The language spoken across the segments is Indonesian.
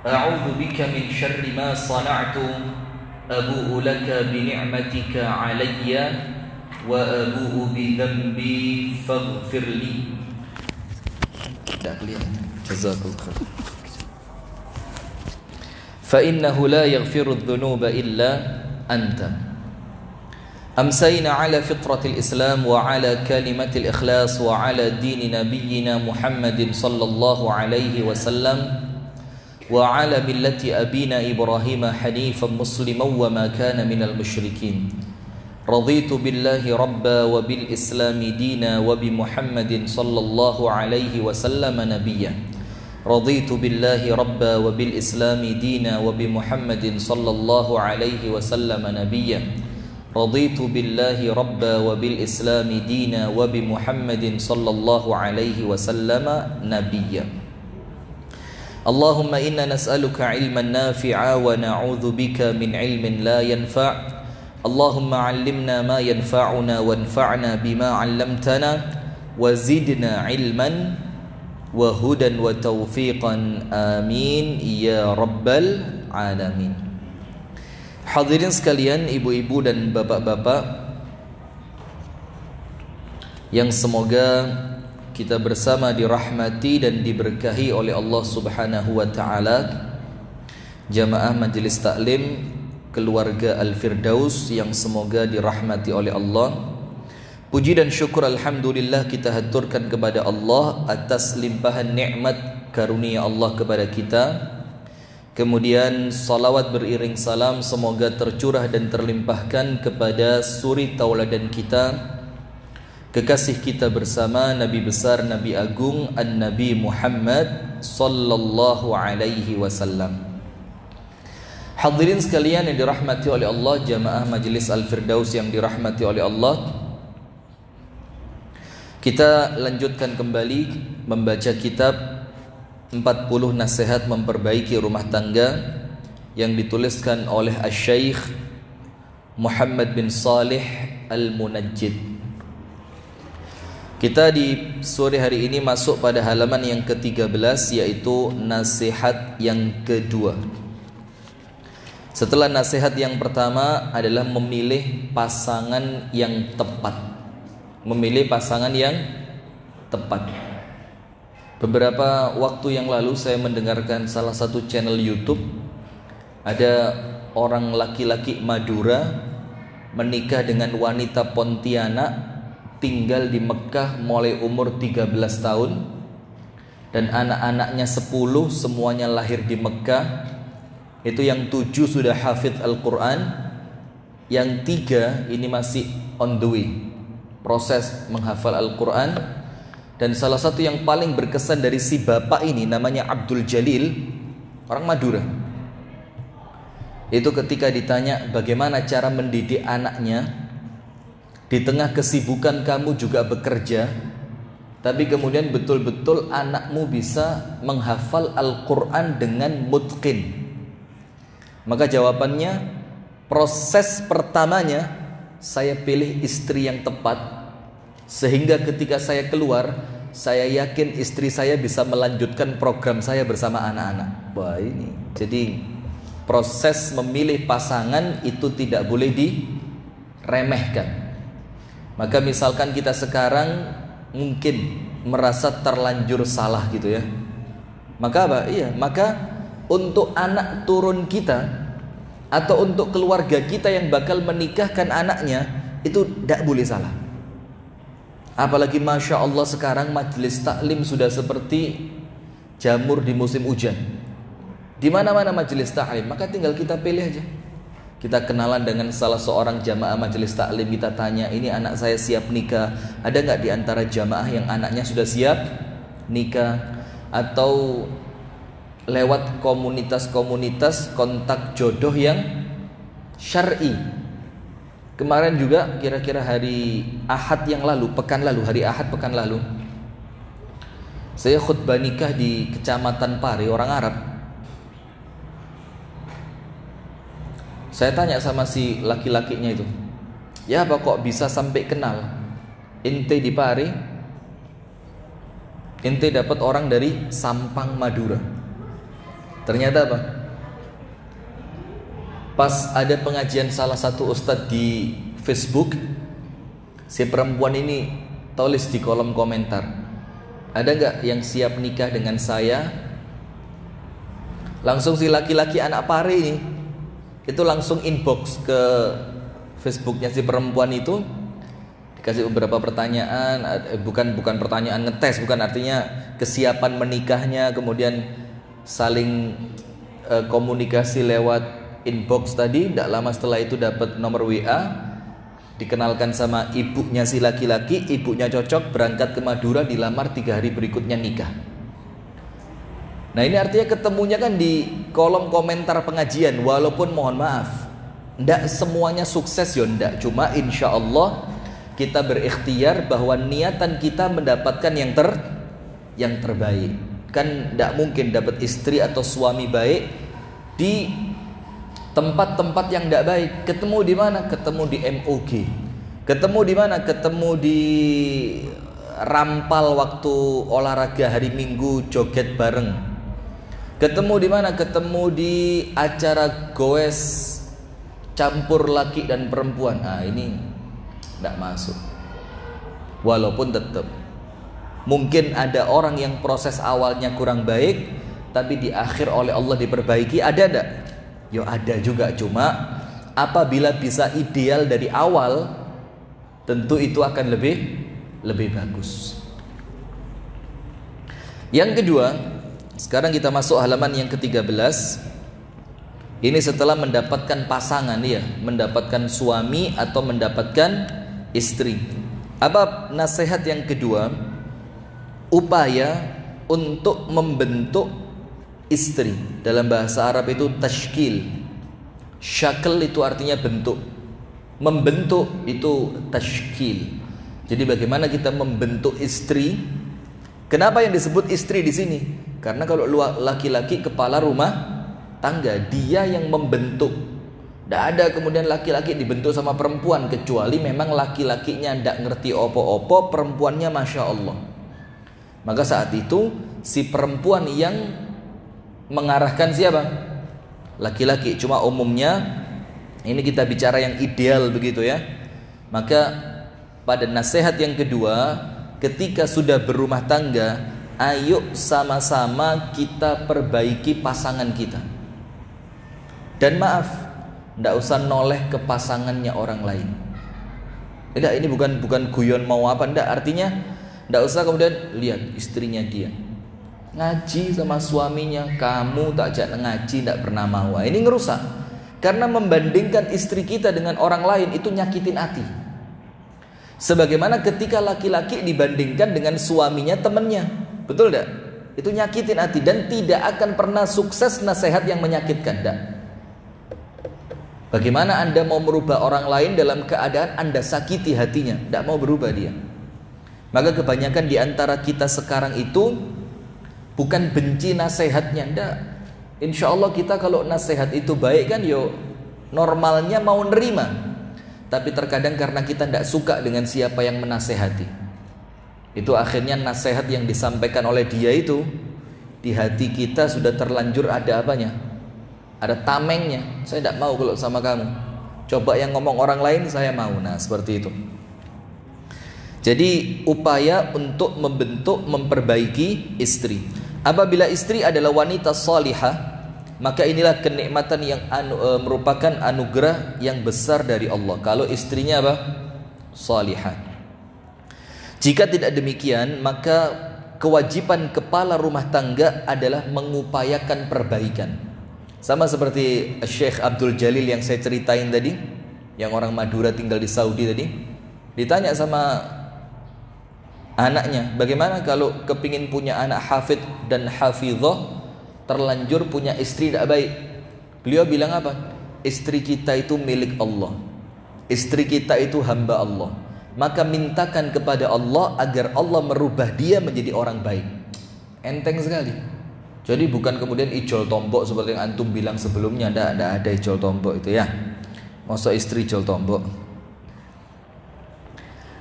أعوذ بك من شر ما صنعت أبوء لك بنعمتك علي وأبوء بذنبي فاغفر لي. جزاك الله خير. فإنه لا يغفر الذنوب إلا أنت. أمسينا على فطرة الإسلام وعلى كلمة الإخلاص وعلى دين نبينا محمد صلى الله عليه وسلم وعلى ملة أبينا إبراهيم حنيفا مسلما وما كان من المشركين. رضيت بالله ربا وبالإسلام دينا وبمحمد صلى الله عليه وسلم نبيا. رضيت بالله ربا وبالإسلام دينا وبمحمد صلى الله عليه وسلم نبيا. رضيت بالله ربا وبالإسلام دينا وبمحمد صلى الله عليه وسلم نبيا. اللهم إنا نسألك علما نافعا ونعوذ بك من علم لا ينفع. اللهم علمنا ما ينفعنا وانفعنا بما علمتنا وزدنا علما وهدى وتوفيقا آمين يا رب العالمين. Hadirin sekalian, ibu-ibu dan bapak-bapak yang semoga kita bersama dirahmati dan diberkahi oleh Allah Subhanahu wa taala, jamaah Majelis Taklim keluarga Al-Firdaus yang semoga dirahmati oleh Allah. Puji dan syukur alhamdulillah kita haturkan kepada Allah atas limpahan nikmat karunia Allah kepada kita. Kemudian salawat beriring salam semoga tercurah dan terlimpahkan kepada suri tauladan kita, kekasih kita bersama, Nabi besar, Nabi agung, An-Nabi Muhammad sallallahu alaihi wasallam. Hadirin sekalian yang dirahmati oleh Allah, jamaah Majelis Al-Firdaus yang dirahmati oleh Allah, kita lanjutkan kembali membaca kitab 40 nasihat memperbaiki rumah tangga yang dituliskan oleh Asy-Syaikh Muhammad bin Salih Al-Munajjid. Kita di sore hari ini masuk pada halaman yang ke-13, yaitu nasihat yang kedua. Setelah nasihat yang pertama adalah memilih pasangan yang tepat. Memilih pasangan yang tepat. Beberapa waktu yang lalu saya mendengarkan salah satu channel YouTube, ada orang laki-laki Madura menikah dengan wanita Pontianak, tinggal di Mekah mulai umur 13 tahun, dan anak-anaknya 10 semuanya lahir di Mekah. Itu yang 7 sudah hafidh Al-Quran, yang 3 ini masih on the way, proses menghafal Al-Quran. Dan salah satu yang paling berkesan dari si bapak ini namanya Abdul Jalil, orang Madura. Itu ketika ditanya bagaimana cara mendidik anaknya, di tengah kesibukan kamu juga bekerja, tapi kemudian betul-betul anakmu bisa menghafal Al-Quran dengan mutqin. Maka jawabannya, proses pertamanya saya pilih istri yang tepat, sehingga ketika saya keluar, saya yakin istri saya bisa melanjutkan program saya bersama anak-anak. Wah, ini jadi proses memilih pasangan itu tidak boleh diremehkan. Maka misalkan kita sekarang mungkin merasa terlanjur salah gitu ya, maka apa? Iya, maka untuk anak turun kita atau untuk keluarga kita yang bakal menikahkan anaknya itu tidak boleh salah. Apalagi Masya Allah sekarang majelis taklim sudah seperti jamur di musim hujan. Di mana-mana majelis taklim, maka tinggal kita pilih aja. Kita kenalan dengan salah seorang jamaah majelis taklim, kita tanya, ini anak saya siap nikah, ada nggak di antara jamaah yang anaknya sudah siap nikah? Atau lewat komunitas-komunitas kontak jodoh yang syar'i. Kemarin juga kira-kira hari Ahad yang lalu, hari Ahad pekan lalu, saya khutbah nikah di Kecamatan Pare, orang Arab. Saya tanya sama si laki-lakinya itu, ya apa kok bisa sampai kenal? Ente di Pare, ente dapat orang dari Sampang Madura. Ternyata apa? Pas ada pengajian salah satu ustadz di Facebook, si perempuan ini tulis di kolom komentar, ada nggak yang siap nikah dengan saya? Langsung si laki-laki anak pare ini itu langsung inbox ke Facebooknya si perempuan itu, dikasih beberapa pertanyaan, bukan pertanyaan ngetes, bukan, artinya kesiapan menikahnya, kemudian saling komunikasi lewat inbox tadi. Tidak lama setelah itu dapat nomor WA, dikenalkan sama ibunya si laki-laki, ibunya cocok, berangkat ke Madura, dilamar, 3 hari berikutnya nikah. Nah ini artinya ketemunya kan di kolom komentar pengajian. Walaupun mohon maaf, tidak semuanya sukses ya, tidak. Cuma insya Allah kita berikhtiar bahwa niatan kita mendapatkan yang terbaik. Kan tidak mungkin dapat istri atau suami baik di tempat-tempat yang tidak baik. Ketemu di mana? Ketemu di MOG. Ketemu di mana? Ketemu di Rampal waktu olahraga hari Minggu, joget bareng. Ketemu di mana? Ketemu di acara goes campur laki dan perempuan. Nah ini tidak masuk. Walaupun tetap mungkin ada orang yang proses awalnya kurang baik, tapi di akhir oleh Allah diperbaiki. Ada tidak? Ya ada juga. Cuma apabila bisa ideal dari awal, tentu itu akan lebih bagus. Yang kedua, sekarang kita masuk halaman yang ke-13. Ini setelah mendapatkan pasangan, ya, mendapatkan suami atau mendapatkan istri. Apa nasihat yang kedua? Upaya untuk membentuk istri. Dalam bahasa Arab itu tashkil. Syakl itu artinya bentuk. Membentuk itu tashkil. Jadi bagaimana kita membentuk istri? Kenapa yang disebut istri di sini? Karena kalau laki-laki kepala rumah tangga, dia yang membentuk. Tidak ada kemudian laki-laki dibentuk sama perempuan, kecuali memang laki-lakinya tidak ngerti opo-opo, perempuannya Masya Allah. Maka saat itu si perempuan yang mengarahkan siapa? Laki-laki. Cuma umumnya ini kita bicara yang ideal begitu ya. Maka pada nasihat yang kedua, ketika sudah berumah tangga, ayo sama-sama kita perbaiki pasangan kita. Dan maaf, tidak usah noleh ke pasangannya orang lain. Tidak, ini bukan guyon mau apa, tidak. Artinya tidak usah kemudian lihat istrinya dia ngaji sama suaminya, kamu tak ajak ngaji, tidak pernah mau. Ini ngerusak. Karena membandingkan istri kita dengan orang lain itu nyakitin hati. Sebagaimana ketika laki-laki dibandingkan dengan suaminya temannya, betul tidak? Itu nyakitin hati dan tidak akan pernah sukses nasihat yang menyakitkan. Tidak. Bagaimana Anda mau merubah orang lain dalam keadaan Anda sakiti hatinya? Tidak mau berubah dia. Maka kebanyakan di antara kita sekarang itu bukan benci nasihatnya, tidak. Insya Allah kita kalau nasihat itu baik kan, yo normalnya mau nerima. Tapi terkadang karena kita tidak suka dengan siapa yang menasehati, itu akhirnya nasihat yang disampaikan oleh dia itu di hati kita sudah terlanjur ada apanya? Ada tamengnya. Saya tidak mau kalau sama kamu. Coba yang ngomong orang lain saya mau. Nah seperti itu. Jadi upaya untuk membentuk, memperbaiki istri. Apabila istri adalah wanita salihah, maka inilah kenikmatan yang merupakan anugerah yang besar dari Allah. Kalau istrinya apa? Salihah. Jika tidak demikian, maka kewajiban kepala rumah tangga adalah mengupayakan perbaikan. Sama seperti Syekh Abdul Jalil yang saya ceritain tadi, yang orang Madura tinggal di Saudi tadi. Ditanya sama anaknya, bagaimana kalau kepingin punya anak hafid dan hafidhah, terlanjur punya istri tidak baik? Beliau bilang apa? Istri kita itu milik Allah, istri kita itu hamba Allah, maka mintakan kepada Allah agar Allah merubah dia menjadi orang baik. Enteng sekali. Jadi bukan kemudian ijol tombok seperti yang antum bilang sebelumnya. Tidak ada ijol tombok itu ya. Masa istri ijol tombok.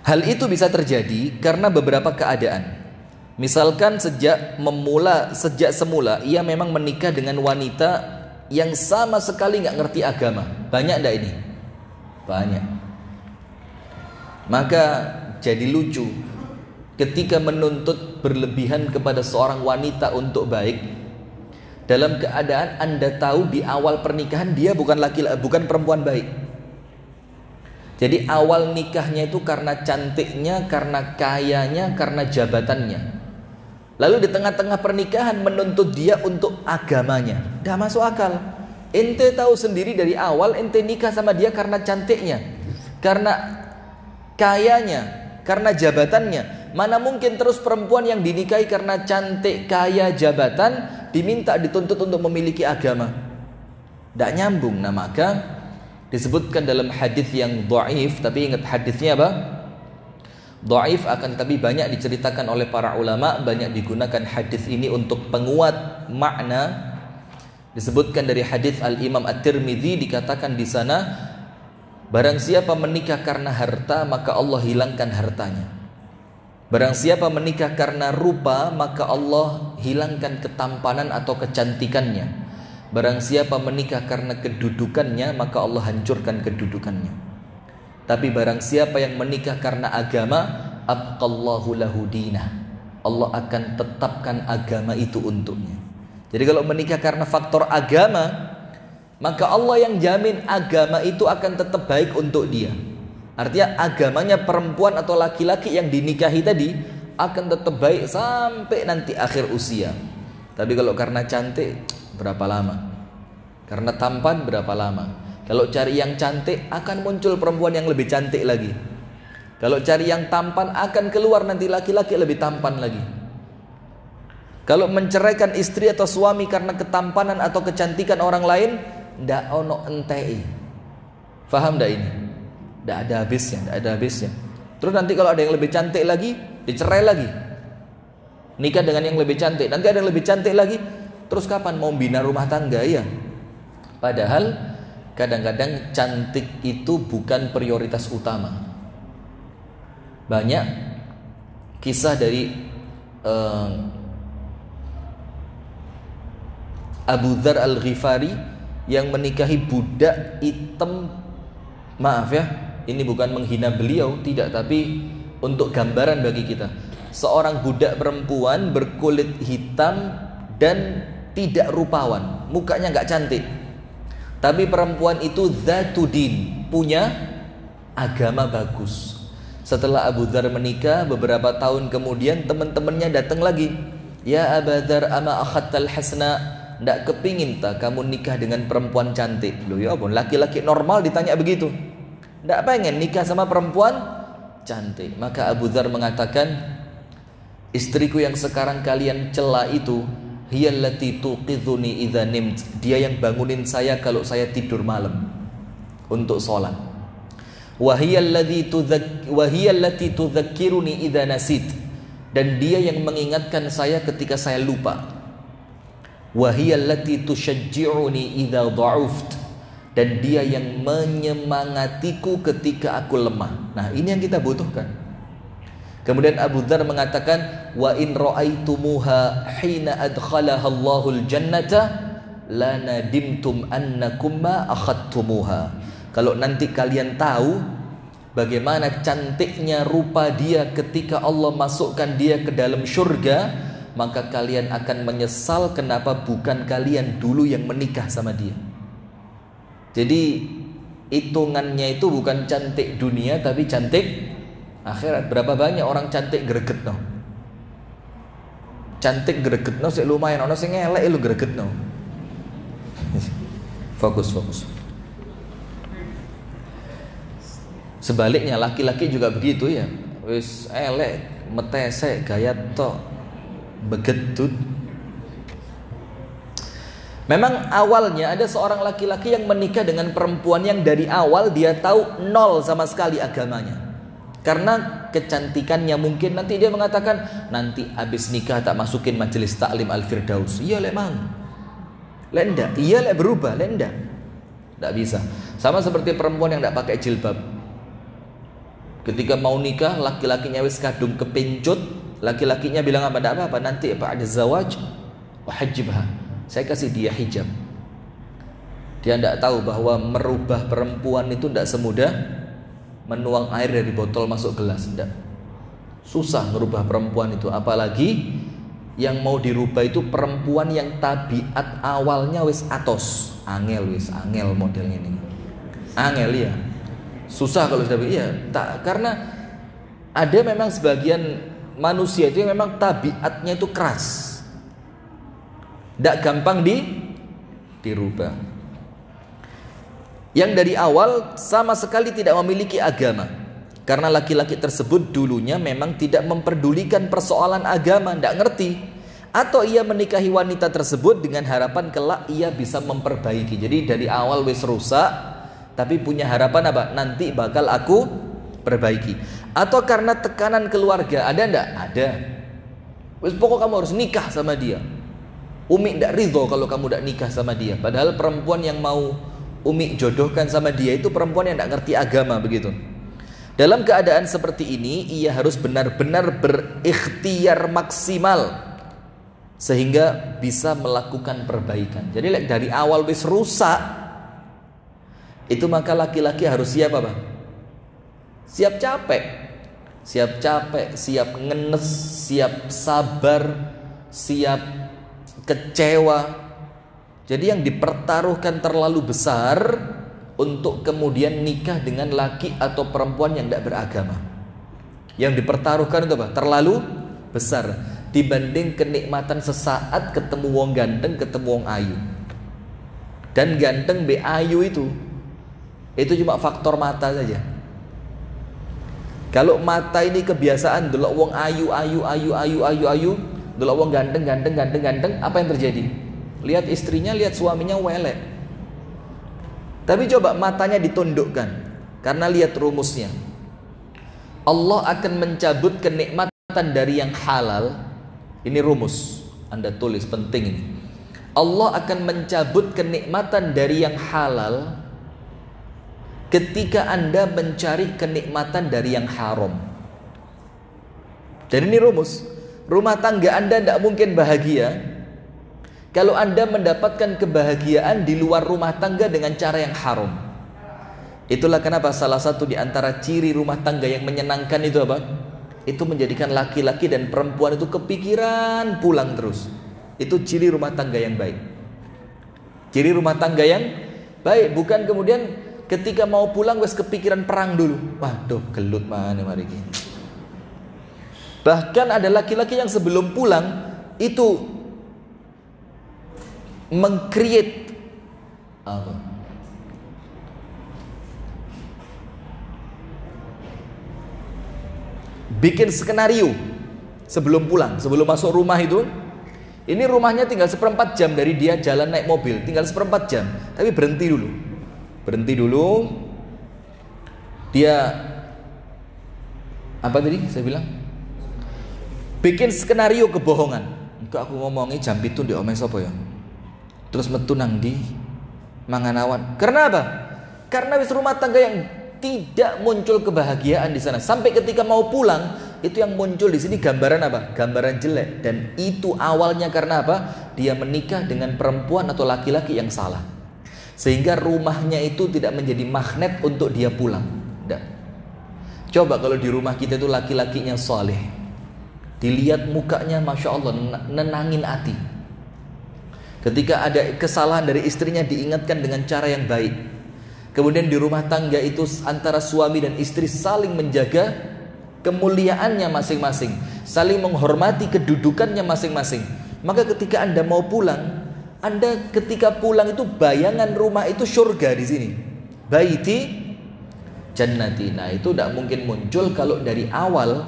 Hal itu bisa terjadi karena beberapa keadaan. Misalkan sejak semula ia memang menikah dengan wanita yang sama sekali nggak ngerti agama. Banyak enggak ini? Banyak. Maka jadi lucu ketika menuntut berlebihan kepada seorang wanita untuk baik, dalam keadaan Anda tahu di awal pernikahan dia bukan perempuan baik. Jadi awal nikahnya itu karena cantiknya, karena kayanya, karena jabatannya. Lalu di tengah-tengah pernikahan menuntut dia untuk agamanya. Dah masuk akal. Ente tahu sendiri dari awal ente nikah sama dia karena cantiknya, karena kayanya, karena jabatannya. Mana mungkin terus perempuan yang dinikahi karena cantik, kaya, jabatan diminta dituntut untuk memiliki agama? Tidak nyambung. Nah, maka disebutkan dalam hadis yang dhaif, tapi ingat hadisnya apa? Dhaif akan tapi banyak diceritakan oleh para ulama, banyak digunakan hadis ini untuk penguat makna. Disebutkan dari hadis Al-Imam At-Tirmidzi, dikatakan di sana, barang siapa menikah karena harta, maka Allah hilangkan hartanya. Barang siapa menikah karena rupa, maka Allah hilangkan ketampanan atau kecantikannya. Barang siapa menikah karena kedudukannya, maka Allah hancurkan kedudukannya. Tapi barang siapa yang menikah karena agama, abqallahu lahu dinah, Allah akan tetapkan agama itu untuknya. Jadi kalau menikah karena faktor agama, maka Allah yang jamin agama itu akan tetap baik untuk dia. Artinya agamanya perempuan atau laki-laki yang dinikahi tadi akan tetap baik sampai nanti akhir usia. Tapi kalau karena cantik, berapa lama? Karena tampan, berapa lama? Kalau cari yang cantik, akan muncul perempuan yang lebih cantik lagi. Kalau cari yang tampan, akan keluar nanti laki-laki lebih tampan lagi. Kalau menceraikan istri atau suami karena ketampanan atau kecantikan orang lain, ndak ono entei. Faham ndak ini? Ndak ada habisnya. Terus nanti kalau ada yang lebih cantik lagi, dicerai lagi. Nikah dengan yang lebih cantik, nanti ada yang lebih cantik lagi. Terus kapan mau bina rumah tangga ya? Padahal kadang-kadang cantik itu bukan prioritas utama. Banyak kisah dari Abu Dzar Al-Ghifari yang menikahi budak hitam. Maaf ya, ini bukan menghina beliau, tidak, tapi untuk gambaran bagi kita. Seorang budak perempuan berkulit hitam dan tidak rupawan, mukanya nggak cantik. Tapi perempuan itu zatudin, punya agama bagus. Setelah Abu Dzar menikah, beberapa tahun kemudian teman-temannya datang lagi. Ya Abu Dzar, ama akhadtal hasna, ndak kepingin tak kamu nikah dengan perempuan cantik? Loh ya ampun, laki-laki normal ditanya begitu. Ndak pengen nikah sama perempuan cantik. Maka Abu Dzar mengatakan, istriku yang sekarang kalian cela itu, hiyallati tuqidhuni idza nimt, dia yang bangunin saya kalau saya tidur malam untuk sholat. Wa hiyallati tudzakkiruni idza nasit, dan dia yang mengingatkan saya ketika saya lupa. Wa hiyallati tusyajji'uni idza dha'uft, dan dia yang menyemangatiku ketika aku lemah. Nah, ini yang kita butuhkan. Kemudian Abu Dzar mengatakan, wa in ra'aitumuha hina adkhalaha Allahul jannata la nadimtum annakum ma akhadtumuha. Kalau nanti kalian tahu bagaimana cantiknya rupa dia ketika Allah masukkan dia ke dalam surga, maka kalian akan menyesal kenapa bukan kalian dulu yang menikah sama dia. Jadi hitungannya itu bukan cantik dunia, tapi cantik akhirat. Berapa banyak orang cantik gregetno. Cantik gregetno sik lumayan, ono sing elek lu gregetno. Fokus. Sebaliknya laki-laki juga begitu ya. Wis elek, metesek, gaya tok, begetut. Memang awalnya ada seorang laki-laki yang menikah dengan perempuan yang dari awal dia tahu nol sama sekali agamanya. Karena kecantikannya mungkin nanti dia mengatakan, nanti habis nikah tak masukin majelis taklim Al-Firdaus. Iya lek mang. Lenda, iya lek berubah, lenda. Tak bisa. Sama seperti perempuan yang tak pakai jilbab. Ketika mau nikah, laki-lakinya wis kadung kepencut, laki-lakinya bilang apa? Tidak apa-apa, nanti ba'da zawaj wahajibha, saya kasih dia hijab. Dia tidak tahu bahwa merubah perempuan itu tidak semudah menuang air dari botol masuk gelas. Tidak, susah merubah perempuan itu. Apalagi yang mau dirubah itu perempuan yang tabiat awalnya wis atos, angel modelnya ini. Angel ya, susah kalau sudah iya. Tak, karena ada memang sebagian manusia itu yang memang tabiatnya itu keras, tidak gampang dirubah. Yang dari awal sama sekali tidak memiliki agama, karena laki-laki tersebut dulunya memang tidak memperdulikan persoalan agama, tidak ngerti. Atau ia menikahi wanita tersebut dengan harapan kelak ia bisa memperbaiki. Jadi dari awal wis rusak, tapi punya harapan apa? Nanti bakal aku perbaiki. Atau karena tekanan keluarga, ada ndak? Ada. Wis pokok kamu harus nikah sama dia. Umi ndak ridho kalau kamu ndak nikah sama dia. Padahal perempuan yang mau Umi jodohkan sama dia itu perempuan yang ndak ngerti agama, begitu. Dalam keadaan seperti ini, ia harus benar-benar berikhtiar maksimal sehingga bisa melakukan perbaikan. Jadi dari awal wis rusak, itu maka laki-laki harus siap apa? Siap capek, siap ngenes, siap sabar, siap kecewa. Jadi yang dipertaruhkan terlalu besar untuk kemudian nikah dengan laki atau perempuan yang tidak beragama. Yang dipertaruhkan itu apa? Terlalu besar dibanding kenikmatan sesaat ketemu wong ganteng, ketemu wong ayu. Dan ganteng be ayu itu cuma faktor mata saja. Kalau mata ini kebiasaan delok wong ayu, delok wong ganteng, apa yang terjadi? Lihat istrinya, lihat suaminya welek. Tapi coba matanya ditundukkan, karena lihat rumusnya. Allah akan mencabut kenikmatan dari yang halal. Ini rumus, Anda tulis, penting ini. Allah akan mencabut kenikmatan dari yang halal ketika Anda mencari kenikmatan dari yang haram. Dan ini rumus. Rumah tangga Anda tidak mungkin bahagia kalau Anda mendapatkan kebahagiaan di luar rumah tangga dengan cara yang haram. Itulah kenapa salah satu di antara ciri rumah tangga yang menyenangkan itu apa? Itu menjadikan laki-laki dan perempuan itu kepikiran pulang terus. Itu ciri rumah tangga yang baik. Ciri rumah tangga yang baik, bukan kemudian ketika mau pulang wes kepikiran perang dulu. Waduh, gelut mana mari ini. Bahkan ada laki-laki yang sebelum pulang itu meng-create apa? Bikin skenario sebelum pulang, sebelum masuk rumah itu. Ini rumahnya tinggal 1/4 jam dari dia jalan naik mobil, tinggal 1/4 jam. Tapi berhenti dulu. Dia apa tadi saya bilang? Bikin skenario kebohongan. Enggak, aku ngomongin jam itu di omeng sapa ya? Terus metu nang di Manganawan. Karena apa? Karena wis rumah tangga yang tidak muncul kebahagiaan di sana. Sampai ketika mau pulang, itu yang muncul di sini gambaran apa? Gambaran jelek. Dan itu awalnya karena apa? Dia menikah dengan perempuan atau laki-laki yang salah. Sehingga rumahnya itu tidak menjadi magnet untuk dia pulang. Tidak. Coba kalau di rumah kita itu laki-lakinya soleh, dilihat mukanya Masya Allah nenangin hati. Ketika ada kesalahan dari istrinya diingatkan dengan cara yang baik. Kemudian di rumah tangga itu antara suami dan istri saling menjaga kemuliaannya masing-masing, saling menghormati kedudukannya masing-masing. Maka ketika Anda mau pulang, Anda ketika pulang itu bayangan rumah itu surga di sini. Baiti jannati. Nah, itu tidak mungkin muncul kalau dari awal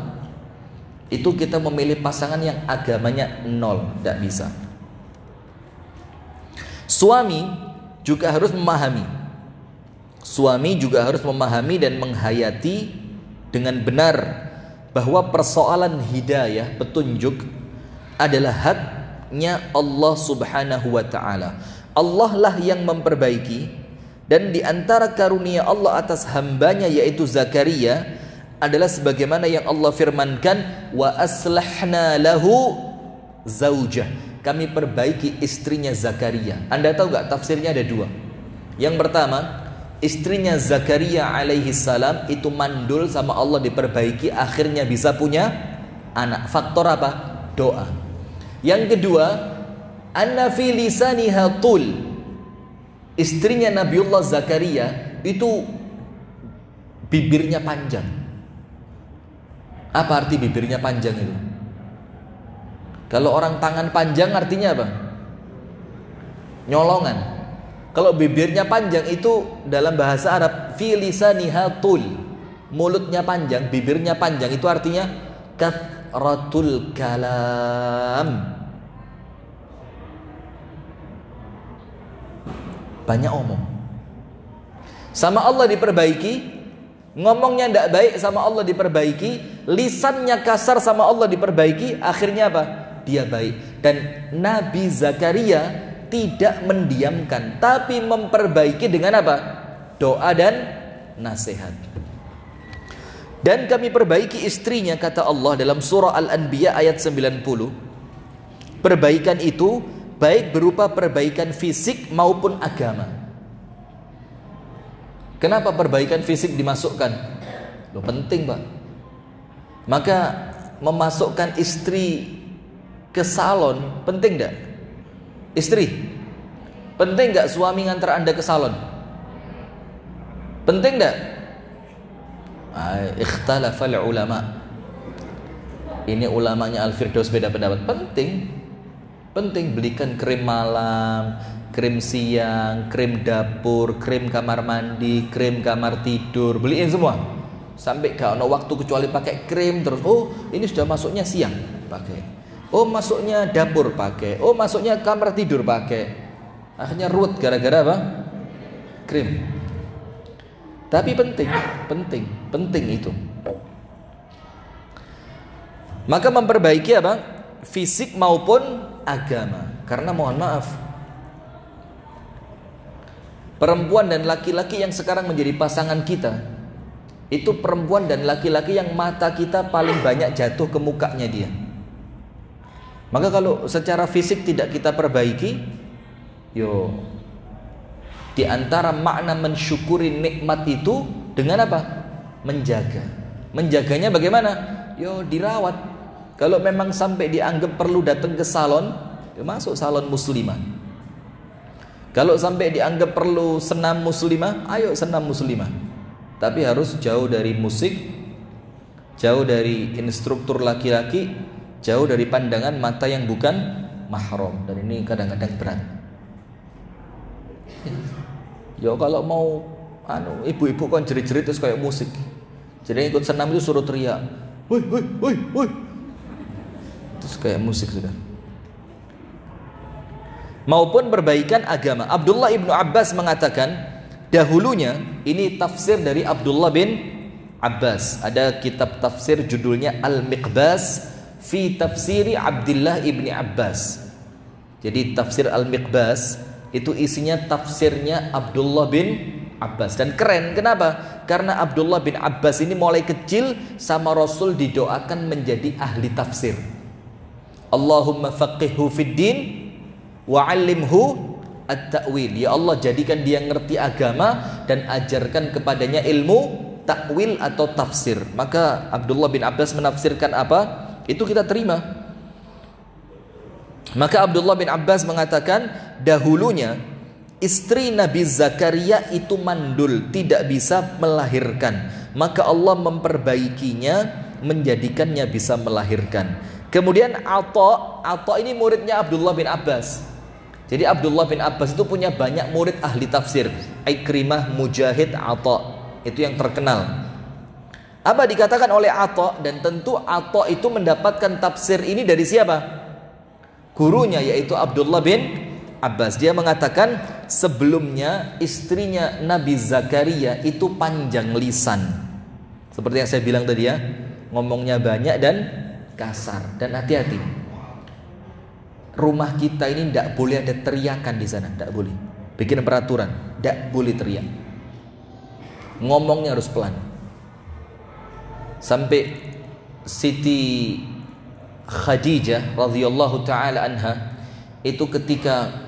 itu kita memilih pasangan yang agamanya nol, tidak bisa. Suami juga harus memahami. Suami juga harus memahami dan menghayati dengan benar bahwa persoalan hidayah, petunjuk adalah haknya Allah Subhanahu wa taala. Allah lah yang memperbaiki, dan di antara karunia Allah atas hambanya yaitu Zakaria adalah sebagaimana yang Allah firmankan, wa aslahna lahu zaujah. Kami perbaiki istrinya Zakaria. Anda tahu gak tafsirnya ada dua. Yang pertama, istrinya Zakaria alaihi salam itu mandul sama Allah diperbaiki, akhirnya bisa punya anak. Faktor apa? Doa. Yang kedua, anna fi lisaniha tul. Istrinya Nabiullah Zakaria itu bibirnya panjang. Apa arti bibirnya panjang itu? Kalau orang tangan panjang artinya apa? Nyolongan. Kalau bibirnya panjang itu dalam bahasa Arab fi lisaniha tul. Mulutnya panjang, bibirnya panjang itu artinya kathratul kalam. Banyak omong. Sama Allah diperbaiki, ngomongnya tidak baik sama Allah diperbaiki, lisannya kasar sama Allah diperbaiki, akhirnya apa? Dia baik. Dan Nabi Zakaria tidak mendiamkan, tapi memperbaiki dengan apa? Doa dan nasihat. Dan kami perbaiki istrinya, kata Allah dalam surah Al-Anbiya ayat 90. Perbaikan itu baik berupa perbaikan fisik maupun agama. Kenapa perbaikan fisik dimasukkan? Loh, penting, Pak. Maka memasukkan istri ke salon penting enggak? Istri, penting enggak suami ngantar Anda ke salon? Penting enggak? Ikhtalafal ulama. Ini ulamanya Al-Firdaus beda pendapat. Penting belikan krim malam, krim siang, krim dapur, krim kamar mandi, krim kamar tidur, beliin semua. Sampai gak ada waktu kecuali pakai krim terus. Oh, ini sudah masuknya siang, pakai. Oh, masuknya dapur, pakai. Oh, masuknya kamar tidur, pakai. Akhirnya ruwet gara-gara apa? Krim. Tapi penting itu. Maka memperbaiki apa? Fisik maupun agama. Karena mohon maaf, perempuan dan laki-laki yang sekarang menjadi pasangan kita, itu perempuan dan laki-laki yang mata kita paling banyak jatuh ke mukanya dia. Maka kalau secara fisik tidak kita perbaiki, di antara makna mensyukuri nikmat itu dengan apa? Menjaga. Menjaganya bagaimana? Dirawat. Kalau memang sampai dianggap perlu datang ke salon, masuk salon muslimah. Kalau sampai dianggap perlu senam muslimah, ayo senam muslimah. Tapi harus jauh dari musik, jauh dari instruktur laki-laki, jauh dari pandangan mata yang bukan mahram. Dan ini kadang-kadang berat. Kalau mau ibu-ibu kan jerit-jerit terus kayak musik. Jadi ikut senam itu suruh teriak, woi. Terus kayak musik sudah. Maupun perbaikan agama. Abdullah ibnu Abbas mengatakan, dahulunya, ini tafsir dari Abdullah bin Abbas. Ada kitab tafsir judulnya Al-Miqbas fi tafsiri Abdullah ibni Abbas. Jadi tafsir Al-Miqbas itu isinya tafsirnya Abdullah bin Abbas. Dan keren, kenapa? Karena Abdullah bin Abbas ini mulai kecil sama Rasul didoakan menjadi ahli tafsir. Allahumma faqihhu fid din wa'allimhu at-ta'wil. Ya Allah, jadikan dia ngerti agama dan ajarkan kepadanya ilmu takwil atau tafsir. Maka Abdullah bin Abbas menafsirkan apa? Itu kita terima. Maka Abdullah bin Abbas mengatakan, dahulunya istri Nabi Zakaria itu mandul, tidak bisa melahirkan. Maka Allah memperbaikinya, menjadikannya bisa melahirkan. Kemudian Atha ini muridnya Abdullah bin Abbas. Jadi Abdullah bin Abbas itu punya banyak murid ahli tafsir. Ikrimah, Mujahid, Atha. Itu yang terkenal. Apa dikatakan oleh Atha? Dan tentu Atha itu mendapatkan tafsir ini dari siapa? Gurunya, yaitu Abdullah bin Abbas. Dia mengatakan sebelumnya istrinya Nabi Zakaria itu panjang lisan. Seperti yang saya bilang tadi ya, ngomongnya banyak dan kasar. Dan hati-hati, rumah kita ini tidak boleh ada teriakan di sana, tidak boleh. Bikin peraturan, tidak boleh teriak. Ngomongnya harus pelan. Sampai Siti Khadijah radhiyallahu taala anha itu ketika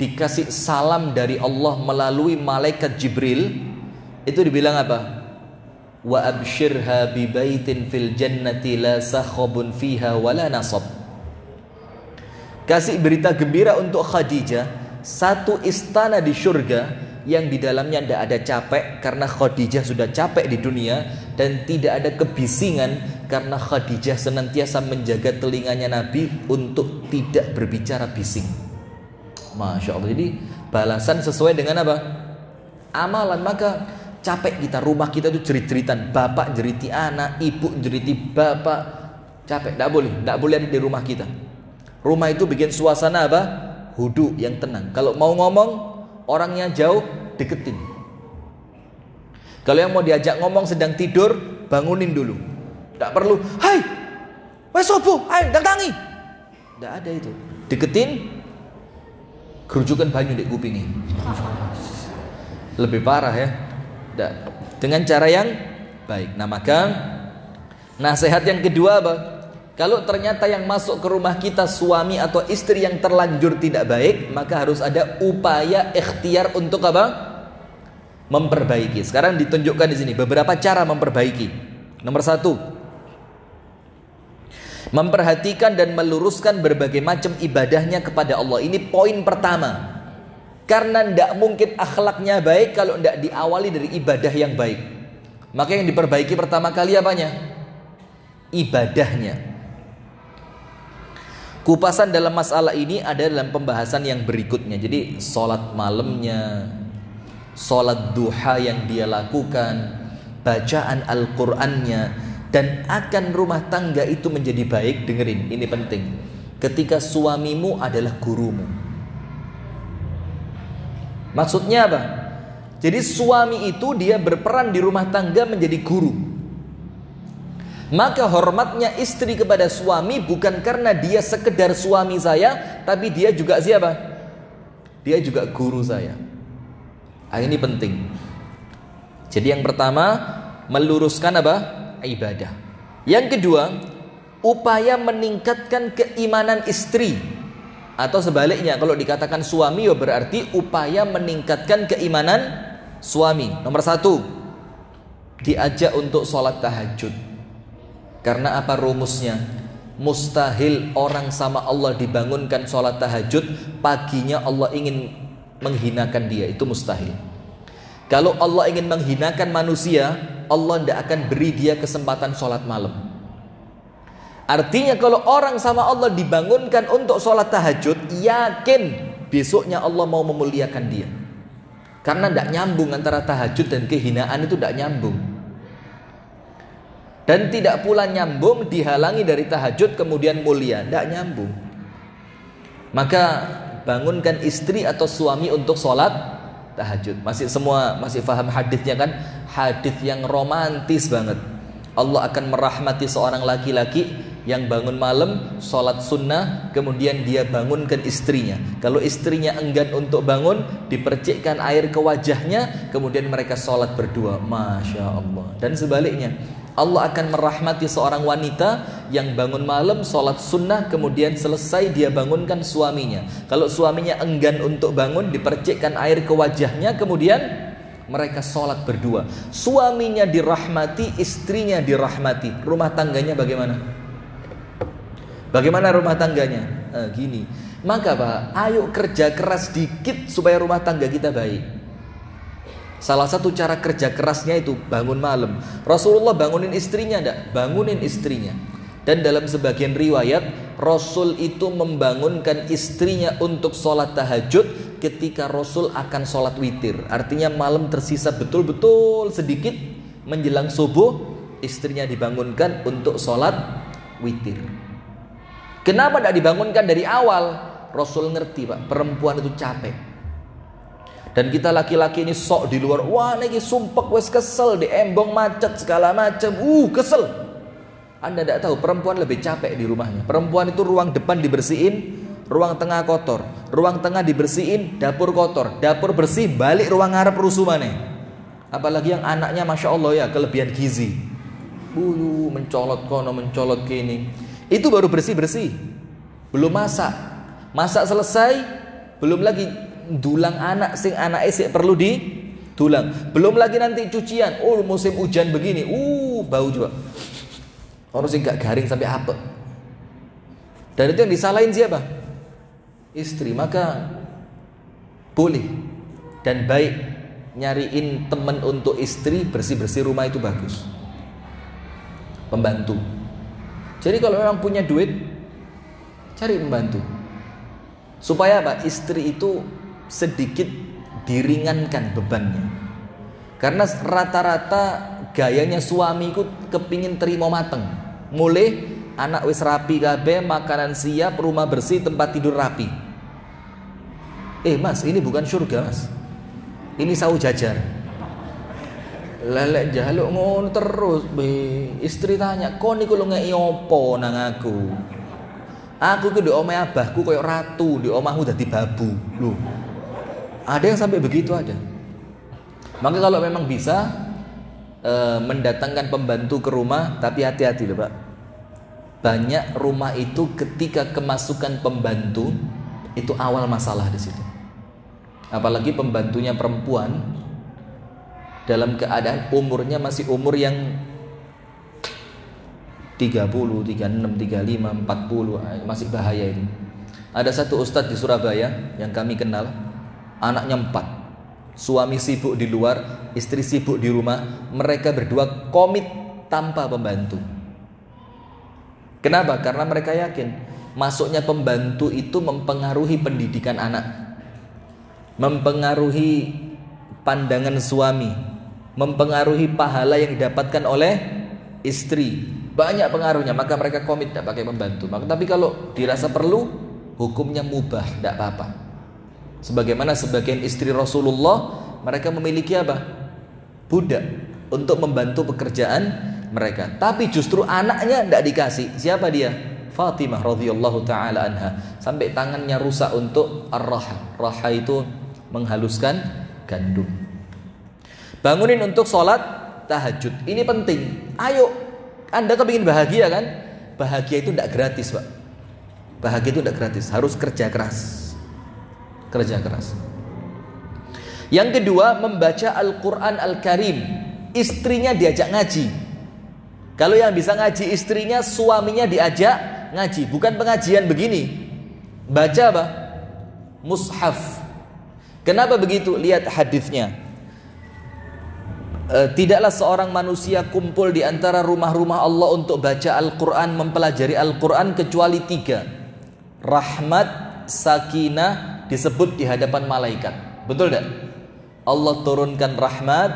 dikasih salam dari Allah melalui malaikat Jibril, itu dibilang apa? Wa abshirha bi baitin fil jannati la sakhabun fiha wala nasab. Kasih berita gembira untuk Khadijah, satu istana di surga yang di dalamnya tidak ada capek karena Khadijah sudah capek di dunia, dan tidak ada kebisingan karena Khadijah senantiasa menjaga telinganya Nabi untuk tidak berbicara bising. Masya Allah. Jadi balasan sesuai dengan apa? Amalan. Maka capek kita, rumah kita itu jerit-jeritan, bapak jeriti anak, ibu jeriti bapak, capek. Tidak boleh ada di rumah kita. Rumah itu bikin suasana apa? Hudu, yang tenang. Kalau mau ngomong orangnya jauh, deketin. Kalau yang mau diajak ngomong sedang tidur, bangunin dulu. Tidak perlu, hai, wes sopo, ayo datangi. Tidak ada itu. Deketin, kerujukan banyu di kupingnya. Lebih parah ya. Dengan cara yang baik. Nah, maka nasihat yang kedua apa? Kalau ternyata yang masuk ke rumah kita suami atau istri yang terlanjur tidak baik, maka harus ada upaya ikhtiar untuk apa? Memperbaiki. Sekarang ditunjukkan di sini beberapa cara memperbaiki. Nomor 1, memperhatikan dan meluruskan berbagai macam ibadahnya kepada Allah. Ini poin pertama. Karena tidak mungkin akhlaknya baik kalau tidak diawali dari ibadah yang baik. Maka yang diperbaiki pertama kali apanya? Ibadahnya. Kupasan dalam masalah ini ada dalam pembahasan yang berikutnya. Jadi sholat malamnya, sholat duha yang dia lakukan, bacaan Al-Qur'annya, dan akan rumah tangga itu menjadi baik. Dengerin, ini penting. Ketika suamimu adalah gurumu. Maksudnya apa? Jadi suami itu dia berperan di rumah tangga menjadi guru. Maka hormatnya istri kepada suami bukan karena dia sekedar suami saya, tapi dia juga siapa? Dia juga guru saya. Ini penting. Jadi yang pertama, meluruskan apa? Ibadah. Yang kedua, upaya meningkatkan keimanan istri. Atau sebaliknya, kalau dikatakan suami ya berarti upaya meningkatkan keimanan suami. Nomor 1, diajak untuk sholat tahajud. Karena apa rumusnya? Mustahil orang sama Allah dibangunkan sholat tahajud, paginya Allah ingin menghinakan dia. Itu mustahil. Kalau Allah ingin menghinakan manusia, Allah tidak akan beri dia kesempatan sholat malam. Artinya kalau orang sama Allah dibangunkan untuk sholat tahajud, yakin besoknya Allah mau memuliakan dia. Karena tidak nyambung antara tahajud dan kehinaan, itu tidak nyambung. Dan tidak pula nyambung dihalangi dari tahajud kemudian mulia, tidak nyambung. Maka bangunkan istri atau suami untuk sholat tahajud. Masih paham hadisnya kan? Hadis yang romantis banget. Allah akan merahmati seorang laki-laki yang bangun malam sholat sunnah, kemudian dia bangunkan istrinya. Kalau istrinya enggan untuk bangun, dipercikkan air ke wajahnya, kemudian mereka sholat berdua. Masya Allah. Dan sebaliknya, Allah akan merahmati seorang wanita yang bangun malam sholat sunnah, kemudian selesai dia bangunkan suaminya. Kalau suaminya enggan untuk bangun, dipercikkan air ke wajahnya, kemudian mereka sholat berdua. Suaminya dirahmati, istrinya dirahmati. Rumah tangganya bagaimana? Bagaimana rumah tangganya? Gini. Maka Pak, ayo kerja keras dikit supaya rumah tangga kita baik. Salah satu cara kerja kerasnya itu bangun malam. Rasulullah bangunin istrinya enggak? Bangunin istrinya. Dan dalam sebagian riwayat, Rasul itu membangunkan istrinya untuk sholat tahajud ketika Rasul akan sholat witir. Artinya malam tersisa betul-betul sedikit menjelang subuh, istrinya dibangunkan untuk sholat witir. Kenapa tidak dibangunkan dari awal? Rasul ngerti Pak, perempuan itu capek. Dan kita laki-laki ini sok di luar, wah ini sumpek wes kesel, di embong macet segala macam, kesel. Anda tidak tahu perempuan lebih capek di rumahnya. Perempuan itu ruang depan dibersihin, ruang tengah kotor, ruang tengah dibersihin, dapur kotor, dapur bersih, balik ruang ngarep rusuh maneh. Apalagi yang anaknya masya Allah ya kelebihan gizi. buyu, mencolot kono, mencolot kini. Itu baru bersih-bersih, belum masak. Masak selesai, belum lagi dulang anak, sing anak sik perlu didulang. Belum lagi nanti cucian. Oh, musim hujan begini, bau juga. Orang sing gak garing sampai apek. Dan itu yang disalahin siapa? Istri. Maka boleh dan baik nyariin teman untuk istri, bersih-bersih rumah itu bagus. Pembantu. Jadi kalau memang punya duit, cari pembantu. Supaya apa? Istri itu sedikit diringankan bebannya. Karena rata-rata gayanya suamiku kepingin terima mateng. Mulai anak wis rapi kabeh, makanan siap, rumah bersih, tempat tidur rapi. Mas, ini bukan surga, Mas. Ini sawu jajar. Lelek jaluk ngono terus, be. Istri tanya, "Kok niku lu ngeki opo nang aku?" "Aku ki di omahe abahku koyo ratu, di omahmu dadi babu." Loh. Ada yang sampai begitu ada. Maka kalau memang bisa mendatangkan pembantu ke rumah, tapi hati-hati loh, Pak. Banyak rumah itu ketika kemasukan pembantu itu awal masalah di situ. Apalagi pembantunya perempuan dalam keadaan umurnya masih umur yang 30, 36, 35, 40, masih bahaya itu. Ada satu ustadz di Surabaya yang kami kenal, anaknya 4, suami sibuk di luar, istri sibuk di rumah, mereka berdua komit tanpa pembantu. Kenapa? Karena mereka yakin masuknya pembantu itu mempengaruhi pendidikan anak, mempengaruhi pandangan suami, mempengaruhi pahala yang didapatkan oleh istri. Banyak pengaruhnya, maka mereka komit tidak pakai pembantu. Tapi kalau dirasa perlu, hukumnya mubah, tidak apa-apa. Sebagaimana sebagian istri Rasulullah, mereka memiliki apa? Budak untuk membantu pekerjaan mereka. Tapi justru anaknya tidak dikasih. Siapa dia? Fatimah radhiyallahu taala anha. Sampai tangannya rusak untuk ar-raha. Raha itu menghaluskan gandum. Bangunin untuk sholat tahajud. Ini penting. Ayo, Anda kepingin bahagia kan? Bahagia itu tidak gratis, Pak. Bahagia itu tidak gratis, harus kerja keras. Kerja keras. Yang kedua, membaca Al-Quran Al-Karim. Istrinya diajak ngaji. Kalau yang bisa ngaji istrinya, suaminya diajak ngaji. Bukan pengajian begini. Baca apa? Mushaf. Kenapa begitu? Lihat hadisnya. Tidaklah seorang manusia kumpul di antara rumah-rumah Allah untuk baca Al-Quran, mempelajari Al-Quran kecuali 3. Rahmat, sakinah disebut di hadapan malaikat. Betul tak? Allah turunkan rahmat,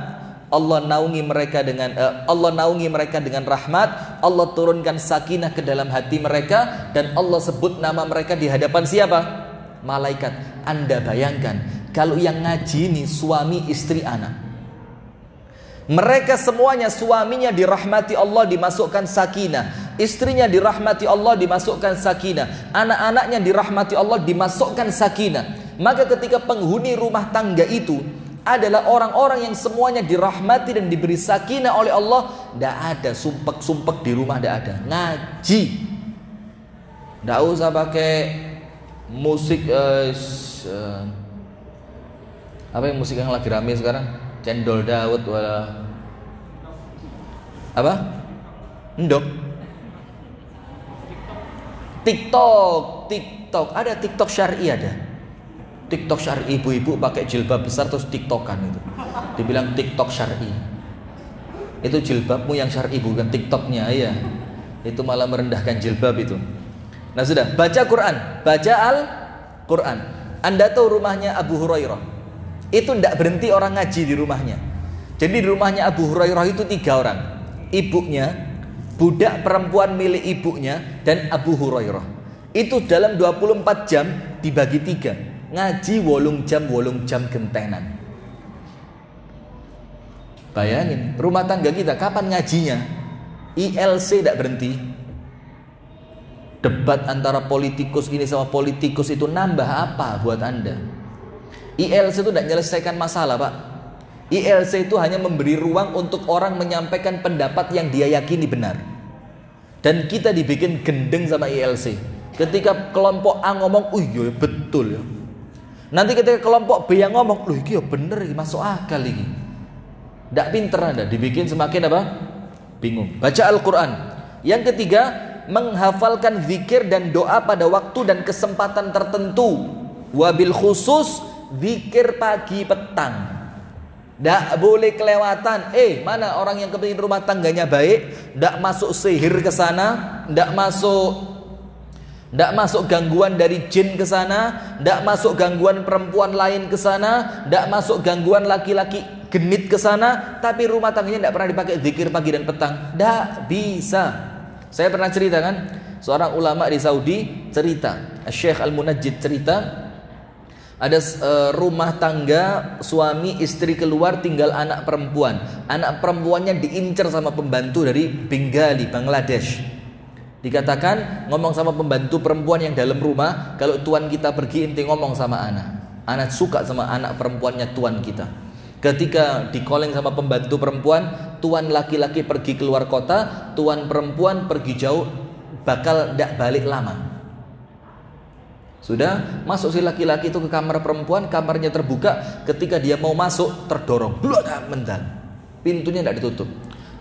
Allah naungi mereka dengan rahmat, Allah turunkan sakinah ke dalam hati mereka, dan Allah sebut nama mereka di hadapan siapa? Malaikat. Anda bayangkan kalau yang ngaji ini suami, istri, anak. Mereka semuanya, suaminya dirahmati Allah, dimasukkan sakinah, istrinya dirahmati Allah, dimasukkan sakinah, anak-anaknya dirahmati Allah, dimasukkan sakinah. Maka ketika penghuni rumah tangga itu adalah orang-orang yang semuanya dirahmati dan diberi sakinah oleh Allah, tidak ada sumpek-sumpek di rumah, tidak ada. Ngaji, tidak usah pakai musik apa yang musik yang lagi rame sekarang? Cendol Dawet wala apa? Ndok. TikTok ada TikTok syar'i ada. TikTok syar'i, ibu-ibu pakai jilbab besar terus TikTokan itu. Dibilang TikTok syar'i. Itu jilbabmu yang syar'i bukan TikToknya ya. Itu malah merendahkan jilbab itu. Nah sudah, baca Quran, baca Al-Quran. Anda tahu rumahnya Abu Hurairah. Itu tidak berhenti orang ngaji di rumahnya. Jadi di rumahnya Abu Hurairah itu 3 orang. Ibunya, budak perempuan milik ibunya, dan Abu Hurairah. Itu dalam 24 jam dibagi 3. Ngaji 8 jam gentenan. Bayangin, rumah tangga kita kapan ngajinya? ILC tidak berhenti. Debat antara politikus ini sama politikus itu nambah apa buat Anda? ILC itu tidak menyelesaikan masalah, Pak. ILC itu hanya memberi ruang untuk orang menyampaikan pendapat yang dia yakini benar. Dan kita dibikin gendeng sama ILC. Ketika kelompok A ngomong, oh iya betul ya. Nanti ketika kelompok B yang ngomong, loh ini ya bener, masuk akal ini. Tidak pinter Anda, dibikin semakin apa? Bingung. Baca Al-Quran. Yang ketiga, menghafalkan zikir dan doa pada waktu dan kesempatan tertentu. Wabil khusus zikir pagi petang. Tidak boleh kelewatan. Mana orang yang kepingin rumah tangganya baik, tidak masuk sihir ke sana, tidak masuk gangguan dari jin ke sana, tidak masuk gangguan perempuan lain ke sana, tidak masuk gangguan laki-laki genit ke sana, tapi rumah tangganya tidak pernah dipakai zikir pagi dan petang. Tidak bisa. Saya pernah cerita kan, seorang ulama di Saudi cerita, Syekh Al-Munajjid cerita, ada rumah tangga, suami istri keluar, tinggal anak perempuan. Anak perempuannya diincar sama pembantu dari Bengali, Bangladesh. Dikatakan ngomong sama pembantu perempuan yang dalam rumah, kalau tuan kita pergi ente ngomong sama anak. Anak suka sama anak perempuannya tuan kita. Ketika di calling sama pembantu perempuan, tuan laki-laki pergi keluar kota, tuan perempuan pergi jauh, bakal tidak balik lama. Sudah masuk si laki-laki itu ke kamar perempuan, kamarnya terbuka, ketika dia mau masuk terdorong, mendal, pintunya tidak ditutup.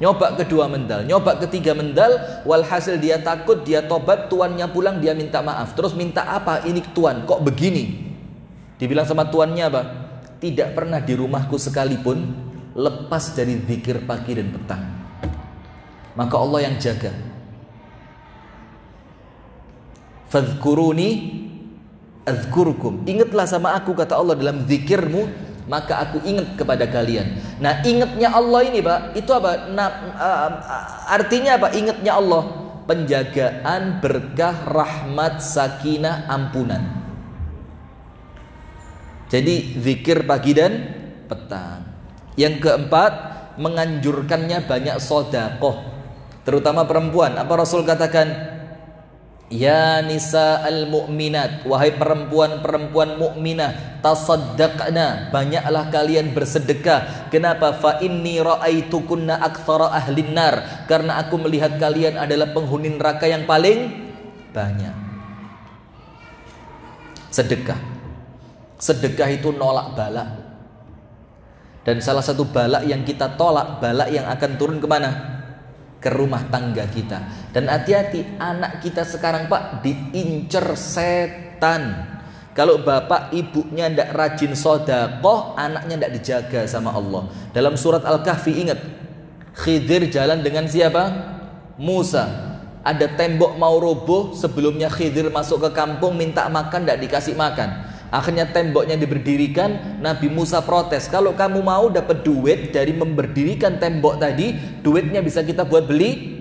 Nyoba kedua mendal, nyoba ketiga mendal, walhasil dia takut, dia tobat, tuannya pulang, dia minta maaf. Terus minta apa? Ini tuan, kok begini? Dibilang sama tuannya apa? Tidak pernah di rumahku sekalipun lepas dari zikir pagi dan petang. Maka Allah yang jaga. Fadhkuruni azkurukum. Ingatlah sama aku, kata Allah, dalam zikirmu maka aku ingat kepada kalian. Nah, ingatnya Allah ini Pak, itu apa? Artinya apa? Ingatnya Allah, penjagaan, berkah, rahmat, sakinah, ampunan. Jadi zikir pagi dan petang. Yang keempat, menganjurkannya banyak sedekah, terutama perempuan. Apa Rasul katakan? Ya nisa al-mu'minat, wahai perempuan-perempuan mukminah, tasaddaqna, banyaklah kalian bersedekah. Kenapa? Fa inni ra'aitukunna aktsara ahlin nar, karena aku melihat kalian adalah penghuni neraka yang paling banyak. Sedekah. Sedekah itu nolak bala. Dan salah satu bala yang kita tolak, bala yang akan turun kemana? Ke rumah tangga kita. Dan hati-hati, anak kita sekarang Pak diincer setan. Kalau bapak ibunya tidak rajin sedekah, anaknya tidak dijaga sama Allah. Dalam surat Al-Kahfi ingat, Khidir jalan dengan siapa? Musa. Ada tembok mau roboh, sebelumnya Khidir masuk ke kampung minta makan, tidak dikasih makan. Akhirnya temboknya diberdirikan. Nabi Musa protes, kalau kamu mau dapat duit dari memberdirikan tembok tadi, duitnya bisa kita buat beli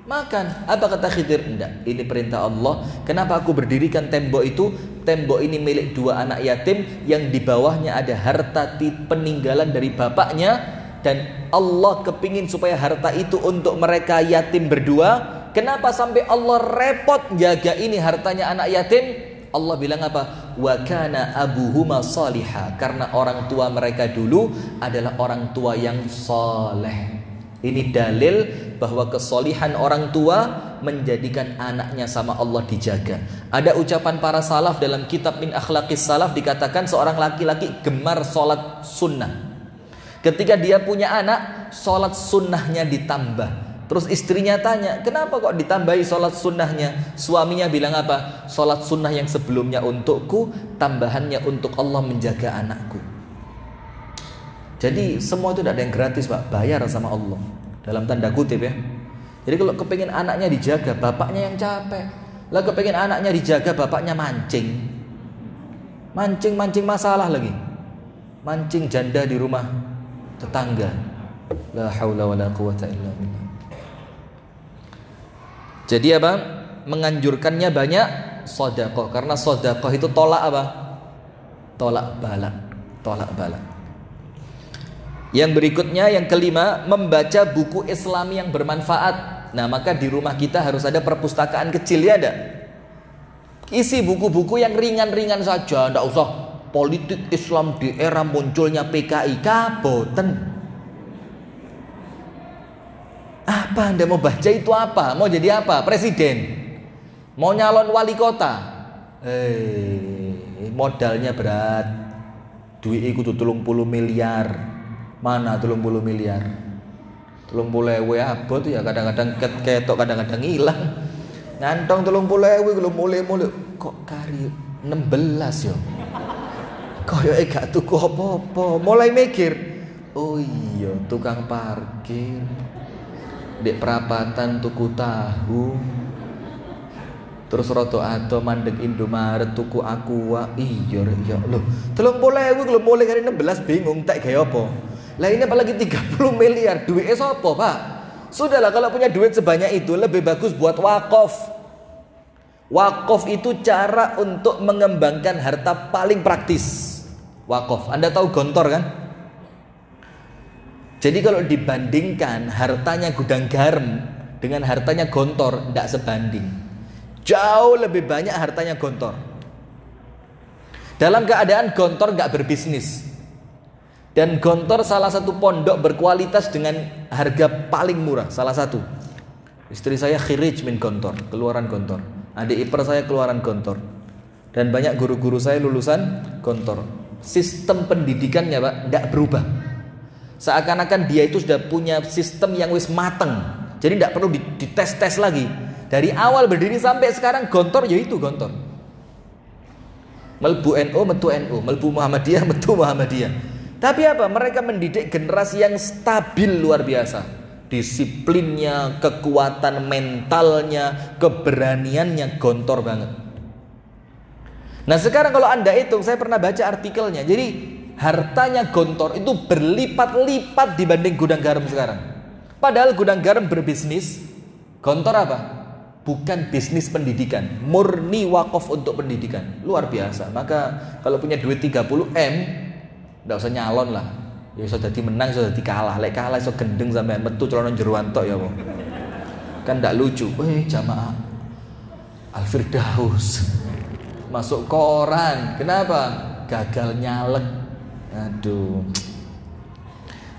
makan. Apa kata Khidir? Enggak, ini perintah Allah. Kenapa aku berdirikan tembok itu? Tembok ini milik dua anak yatim yang di bawahnya ada harta peninggalan dari bapaknya, dan Allah kepingin supaya harta itu untuk mereka yatim berdua. Kenapa sampai Allah repot jaga ini hartanya anak yatim? Allah bilang apa? Wa kana abuhuma salihah, karena orang tua mereka dulu adalah orang tua yang saleh. Ini dalil bahwa kesolihan orang tua menjadikan anaknya sama Allah dijaga. Ada ucapan para salaf dalam kitab Min Akhlaqis Salaf, dikatakan seorang laki-laki gemar sholat sunnah. Ketika dia punya anak, sholat sunnahnya ditambah. Terus istrinya tanya, kenapa kok ditambahi sholat sunnahnya? Suaminya bilang apa? Sholat sunnah yang sebelumnya untukku, tambahannya untuk Allah menjaga anakku. Jadi semua itu tidak ada yang gratis Pak, bayar sama Allah. Dalam tanda kutip ya. Jadi kalau kepingin anaknya dijaga, bapaknya yang capek. Lah kepingin anaknya dijaga, bapaknya mancing. Mancing masalah lagi. Mancing janda di rumah tetangga. La haula wala quwata illa billah. Jadi apa? Menganjurkannya banyak sedekah, karena sedekah itu tolak apa? Tolak bala. Tolak bala. Yang berikutnya, yang kelima, membaca buku Islam yang bermanfaat. Nah, maka di rumah kita harus ada perpustakaan kecil, ya ada. Isi buku-buku yang ringan-ringan saja, tidak usah politik Islam di era munculnya PKI. Kaboten. Apa Anda mau baca itu apa? Mau jadi apa? Presiden? Mau nyalon wali kota? Modalnya berat. Duit itu 30 miliar. Mana 30 miliar? 30.000 abot ya kadang-kadang ketok kadang-kadang hilang. Ngantong 30.000 belum mulai kok kari 16 yo. Koyoke gak tuku apa-apa. Mulai mikir, oh iya tukang parkir. Dek perapatan tuku tahu. Terus roto ato mandeg Indomaret tuku Aqua. Iya lho. 30.000 belum mulai kari 16 bingung tak gawe apa. Lah ini apalagi 30 miliar duitnya sapa, Pak? Sudahlah kalau punya duit sebanyak itu lebih bagus buat wakaf. Wakaf itu cara untuk mengembangkan harta paling praktis. Wakaf. Anda tahu gontor kan? Jadi kalau dibandingkan hartanya gudang garam dengan hartanya gontor tidak sebanding. Jauh lebih banyak hartanya gontor. Dalam keadaan gontor nggak berbisnis. Dan gontor salah satu pondok berkualitas dengan harga paling murah. Salah satu. Istri saya khirij min gontor, keluaran gontor. Adik ipar saya keluaran gontor. Dan banyak guru-guru saya lulusan gontor. Sistem pendidikannya Pak tidak berubah. Seakan-akan dia itu sudah punya sistem yang wis mateng. Jadi tidak perlu dites-tes lagi. Dari awal berdiri sampai sekarang gontor ya itu gontor. Melbu NU, metu NU, melbu Muhammadiyah, metu Muhammadiyah. Tapi apa? Mereka mendidik generasi yang stabil luar biasa. Disiplinnya, kekuatan mentalnya, keberaniannya gontor banget. Nah sekarang kalau Anda hitung, saya pernah baca artikelnya. Jadi hartanya gontor itu berlipat-lipat dibanding gudang garam sekarang. Padahal gudang garam berbisnis, gontor apa? Bukan bisnis pendidikan, murni wakaf untuk pendidikan. Luar biasa. Maka kalau punya duit 30M, nggak usah nyalon lah. Ya iso dadi menang, iso dadi kalah. Lek kalah iso gendeng sampean metu celana jeroan tok ya, Bang. Kan ndak lucu. Jamaah Al-Firdaus masuk koran. Kenapa? Gagal nyalek. Aduh.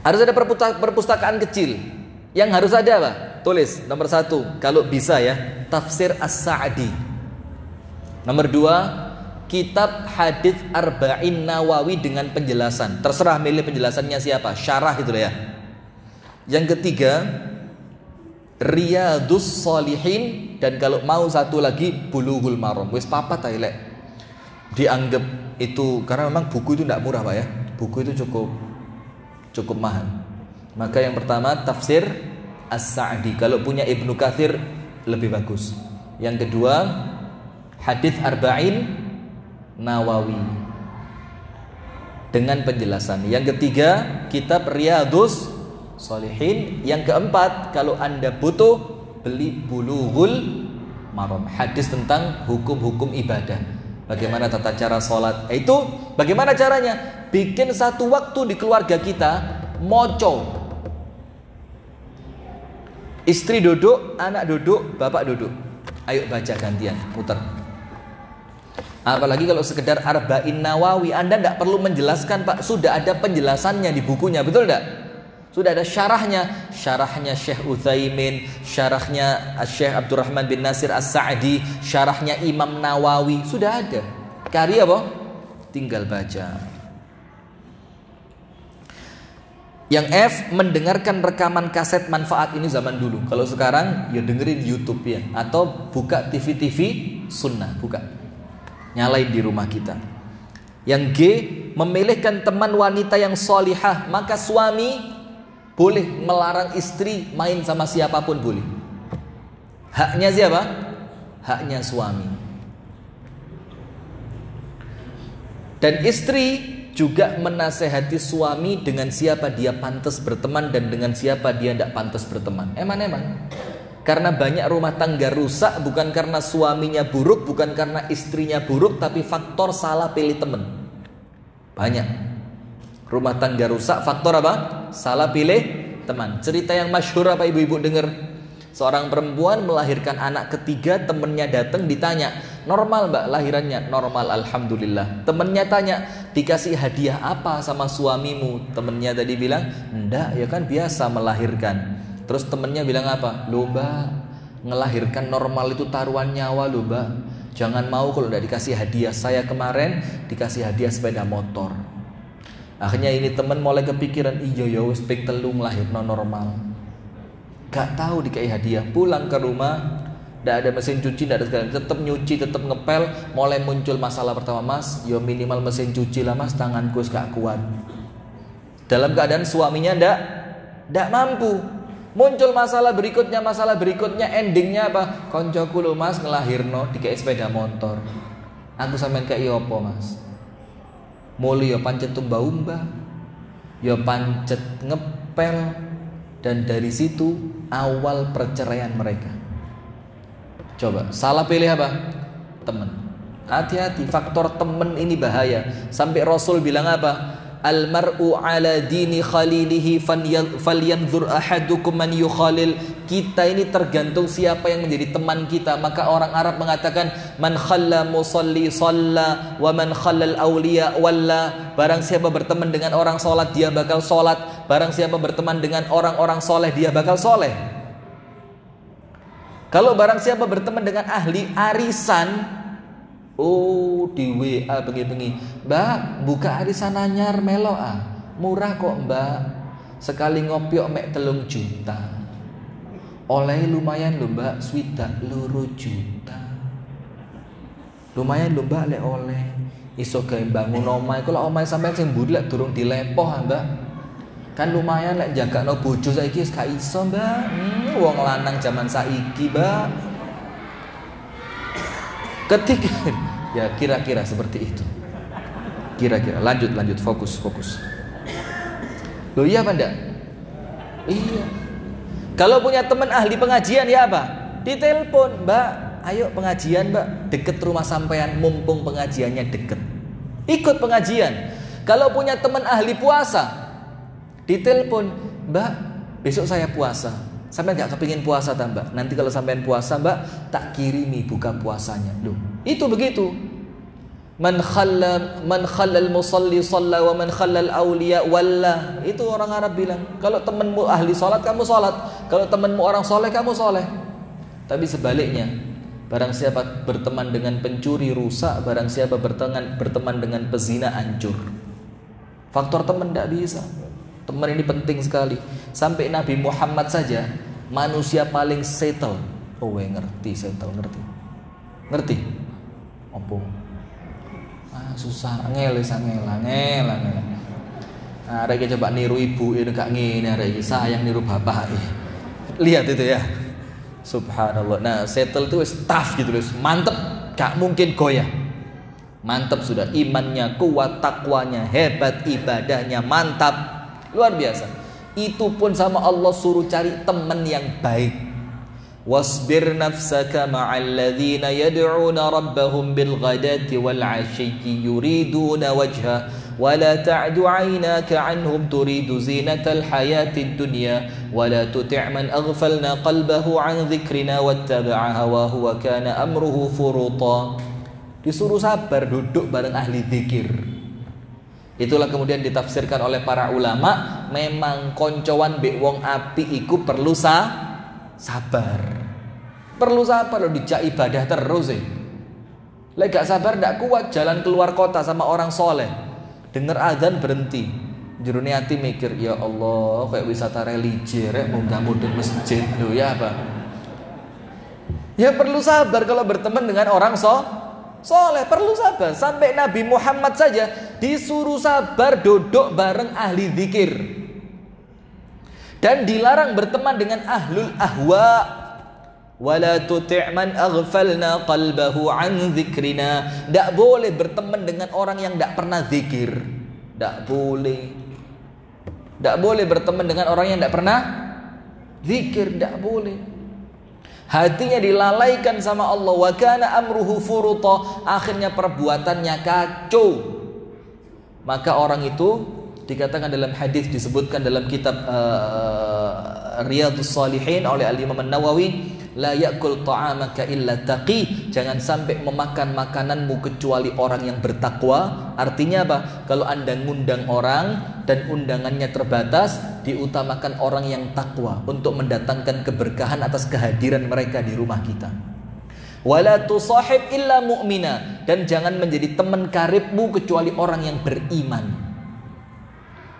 Harus ada perpustakaan kecil. Yang harus ada apa? Tulis nomor 1 kalau bisa ya, Tafsir As-Sa'di. Nomor 2, kitab hadits Arba'in Nawawi dengan penjelasan. Terserah milih penjelasannya siapa, syarah itu ya. Yang ketiga, Riyadus Shalihin, dan kalau mau satu lagi Bulughul Maram. Wis papat ae lek. Dianggap itu karena memang buku itu tidak murah Pak ya. Buku itu cukup mahal. Maka yang pertama Tafsir As-Sa'di. Kalau punya Ibnu Katsir lebih bagus. Yang kedua Hadits Arba'in Nawawi dengan penjelasan. Yang ketiga kitab Riyadus Shalihin. Yang keempat kalau Anda butuh beli Bulughul Maram, hadis tentang hukum-hukum ibadah. Bagaimana tata cara sholat. Itu bagaimana caranya? Bikin satu waktu di keluarga kita moco. Istri duduk, anak duduk, bapak duduk. Ayo baca gantian, muter. Apalagi kalau sekedar Arba'in Nawawi, Anda tidak perlu menjelaskan Pak, sudah ada penjelasannya di bukunya, betul tidak? Sudah ada syarahnya. Syarahnya Syekh Utsaimin, syarahnya Syekh Abdurrahman bin Nasir As-Sa'di, syarahnya Imam Nawawi, sudah ada. Karya apa? Tinggal baca. Yang F, mendengarkan rekaman kaset manfaat. Ini zaman dulu. Kalau sekarang ya dengerin YouTube ya, atau buka TV-TV sunnah, buka. Nyalain di rumah kita. Yang G, memilihkan teman wanita yang solihah. Maka suami boleh melarang istri main sama siapapun, boleh. Haknya siapa? Haknya suami. Dan istri juga menasehati suami dengan siapa dia pantas berteman dan dengan siapa dia tidak pantas berteman. Emang. Karena banyak rumah tangga rusak bukan karena suaminya buruk, bukan karena istrinya buruk, tapi faktor salah pilih teman. Banyak rumah tangga rusak faktor apa? Salah pilih teman. Cerita yang masyhur apa ibu-ibu dengar? Seorang perempuan melahirkan anak ketiga, temennya datang ditanya, normal mbak lahirannya? Normal, alhamdulillah. Temennya tanya, dikasih hadiah apa sama suamimu? Temennya tadi bilang, enggak, ya kan biasa melahirkan. Terus temennya bilang apa? Loh mbak, ngelahirkan normal itu taruhan nyawa loh mbak. Jangan mau kalau enggak dikasih hadiah. Saya kemarin dikasih hadiah sepeda motor. Akhirnya ini temen mulai kepikiran, iya ya wis pek telu ngelahirno normal. Gak tahu dikai hadiah, pulang ke rumah, tidak ada mesin cuci, tidak ada segala, tetap nyuci, tetap ngepel. Mulai muncul masalah pertama, mas, yo minimal mesin cuci lah mas, tanganku gak kuat. Dalam keadaan suaminya tidak mampu. Muncul masalah berikutnya, endingnya apa? Koncoku lo mas ngelahirno dikai sepeda motor. Aku sampean kai opo mas? Muli yo pancet tumba-umba, yo pancet ngepel. Dan dari situ awal perceraian mereka. Coba, salah pilih apa? Teman. Hati-hati, faktor teman ini bahaya. Sampai Rasul bilang apa? Al-mar'u ala dini khalilihi falyanzur ahadukum man yukhalil. Kita ini tergantung siapa yang menjadi teman kita. Maka orang Arab mengatakan, man khalla musalli salla wa man khallal awliya walla. Barang siapa berteman dengan orang sholat, dia bakal sholat. Barang siapa berteman dengan orang-orang soleh, dia bakal soleh. Kalau barang siapa berteman dengan ahli arisan, oh di WA bengi-bengi, mbak buka arisan anyar melo murah kok mbak, sekali ngopiok mek 3 juta, oleh lumayan lho mbak, swidak 2 juta, lumayan lho mbak lek oleh, iso gawe bangun omah. Kalau omah sampean sing mburi lek durung dilepoh mbak, kan lumayan lek jagakno bojo saiki wis gak iso mbak. Wong lanang zaman saiki mbak, ketika ya kira-kira seperti itu. Kira-kira lanjut fokus. Loh iya apa enggak? Iya. Kalau punya teman ahli pengajian ya apa? Ditelepon, mbak, ayo pengajian mbak, deket rumah sampean, mumpung pengajiannya deket, ikut pengajian. Kalau punya teman ahli puasa, ditelepon, mbak, besok saya puasa, sampai nggak kepingin puasa tambah. Nanti kalau sampean puasa mbak, tak kirimi buka puasanya. Loh, itu begitu. Man khallal musalli shalla wa man khallal awliya walla. Itu orang Arab bilang, kalau temanmu ahli salat kamu salat, kalau temanmu orang soleh kamu soleh. Tapi sebaliknya, barang siapa berteman dengan pencuri rusak, barang siapa berteman dengan pezina hancur. Faktor teman tidak bisa. Teman ini penting sekali. Sampai Nabi Muhammad saja, manusia paling settle. Oh, ngerti settle, ngerti. Opo? Susah, ngeles. Arek coba niru ibu, ini gak ngene, arek sayang niru bapak. Lihat itu ya. Subhanallah. Nah, settle itu tough gitu loh, mantep, gak mungkin goyah. Mantap sudah, imannya kuat, takwanya hebat, ibadahnya mantap, luar biasa. Itu pun sama Allah suruh cari teman yang baik. Wasbir nafsaka ma'al ladzina yad'una rabbahum bil ghadati wal 'ashyi yuriduna wajha wa la ta'du 'aynaka 'anhum turidu zinatal hayatid dunya wa la tuti' man aghfalna qalbahu 'an dzikrina wattaba'a hawahu wa kana amruhu furuta. Disuruh sabar, duduk bareng ahli zikir. Itulah kemudian ditafsirkan oleh para ulama, memang koncoan mbek wong apik iku perlu sabar. Perlu sabar loh, dijak ibadah terus Lek gak sabar ndak kuat jalan keluar kota sama orang soleh. Dengar azan berhenti. Jerone hati mikir, ya Allah, kayak wisata religi rek munggah mudun masjid lho ya apa? Ya perlu sabar kalau berteman dengan orang soleh, perlu sabar. Sampai Nabi Muhammad saja disuruh sabar duduk bareng ahli zikir. Dan dilarang berteman dengan ahlul ahwa. Wala tuti' man aghfalna qalbahu an dzikrina. Tidak boleh berteman dengan orang yang tidak pernah zikir. Tidak boleh. Tidak boleh berteman dengan orang yang tidak pernah zikir. Tidak boleh. Hatinya dilalaikan sama Allah. Wa kana amruhu furuta. Akhirnya perbuatannya kacau. Maka orang itu dikatakan dalam hadis, disebutkan dalam kitab Riyadhus Shalihin oleh Al-Imam An-Nawawi, la ya'kul ta'amaka illa taqi, jangan sampai memakan makananmu kecuali orang yang bertakwa. Artinya apa? Kalau Anda ngundang orang dan undangannya terbatas, diutamakan orang yang takwa untuk mendatangkan keberkahan atas kehadiran mereka di rumah kita. Wala tusahib illa mu'mina, dan jangan menjadi teman karibmu kecuali orang yang beriman.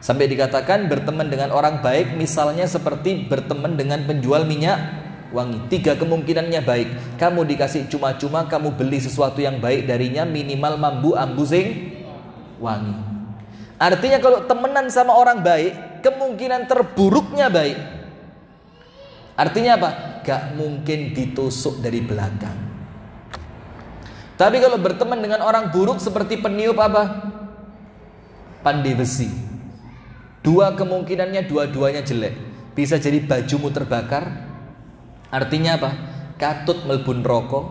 Sampai dikatakan berteman dengan orang baik misalnya seperti berteman dengan penjual minyak wangi. 3 kemungkinannya baik. Kamu dikasih cuma-cuma, kamu beli sesuatu yang baik darinya, minimal mambu ambu sing wangi. Artinya kalau temenan sama orang baik, kemungkinan terburuknya baik. Artinya apa? Gak mungkin ditusuk dari belakang. Tapi kalau berteman dengan orang buruk seperti peniup apa? Pandai besi. 2 kemungkinannya dua-duanya jelek. Bisa jadi bajumu terbakar. Artinya apa? Katut melbun rokok.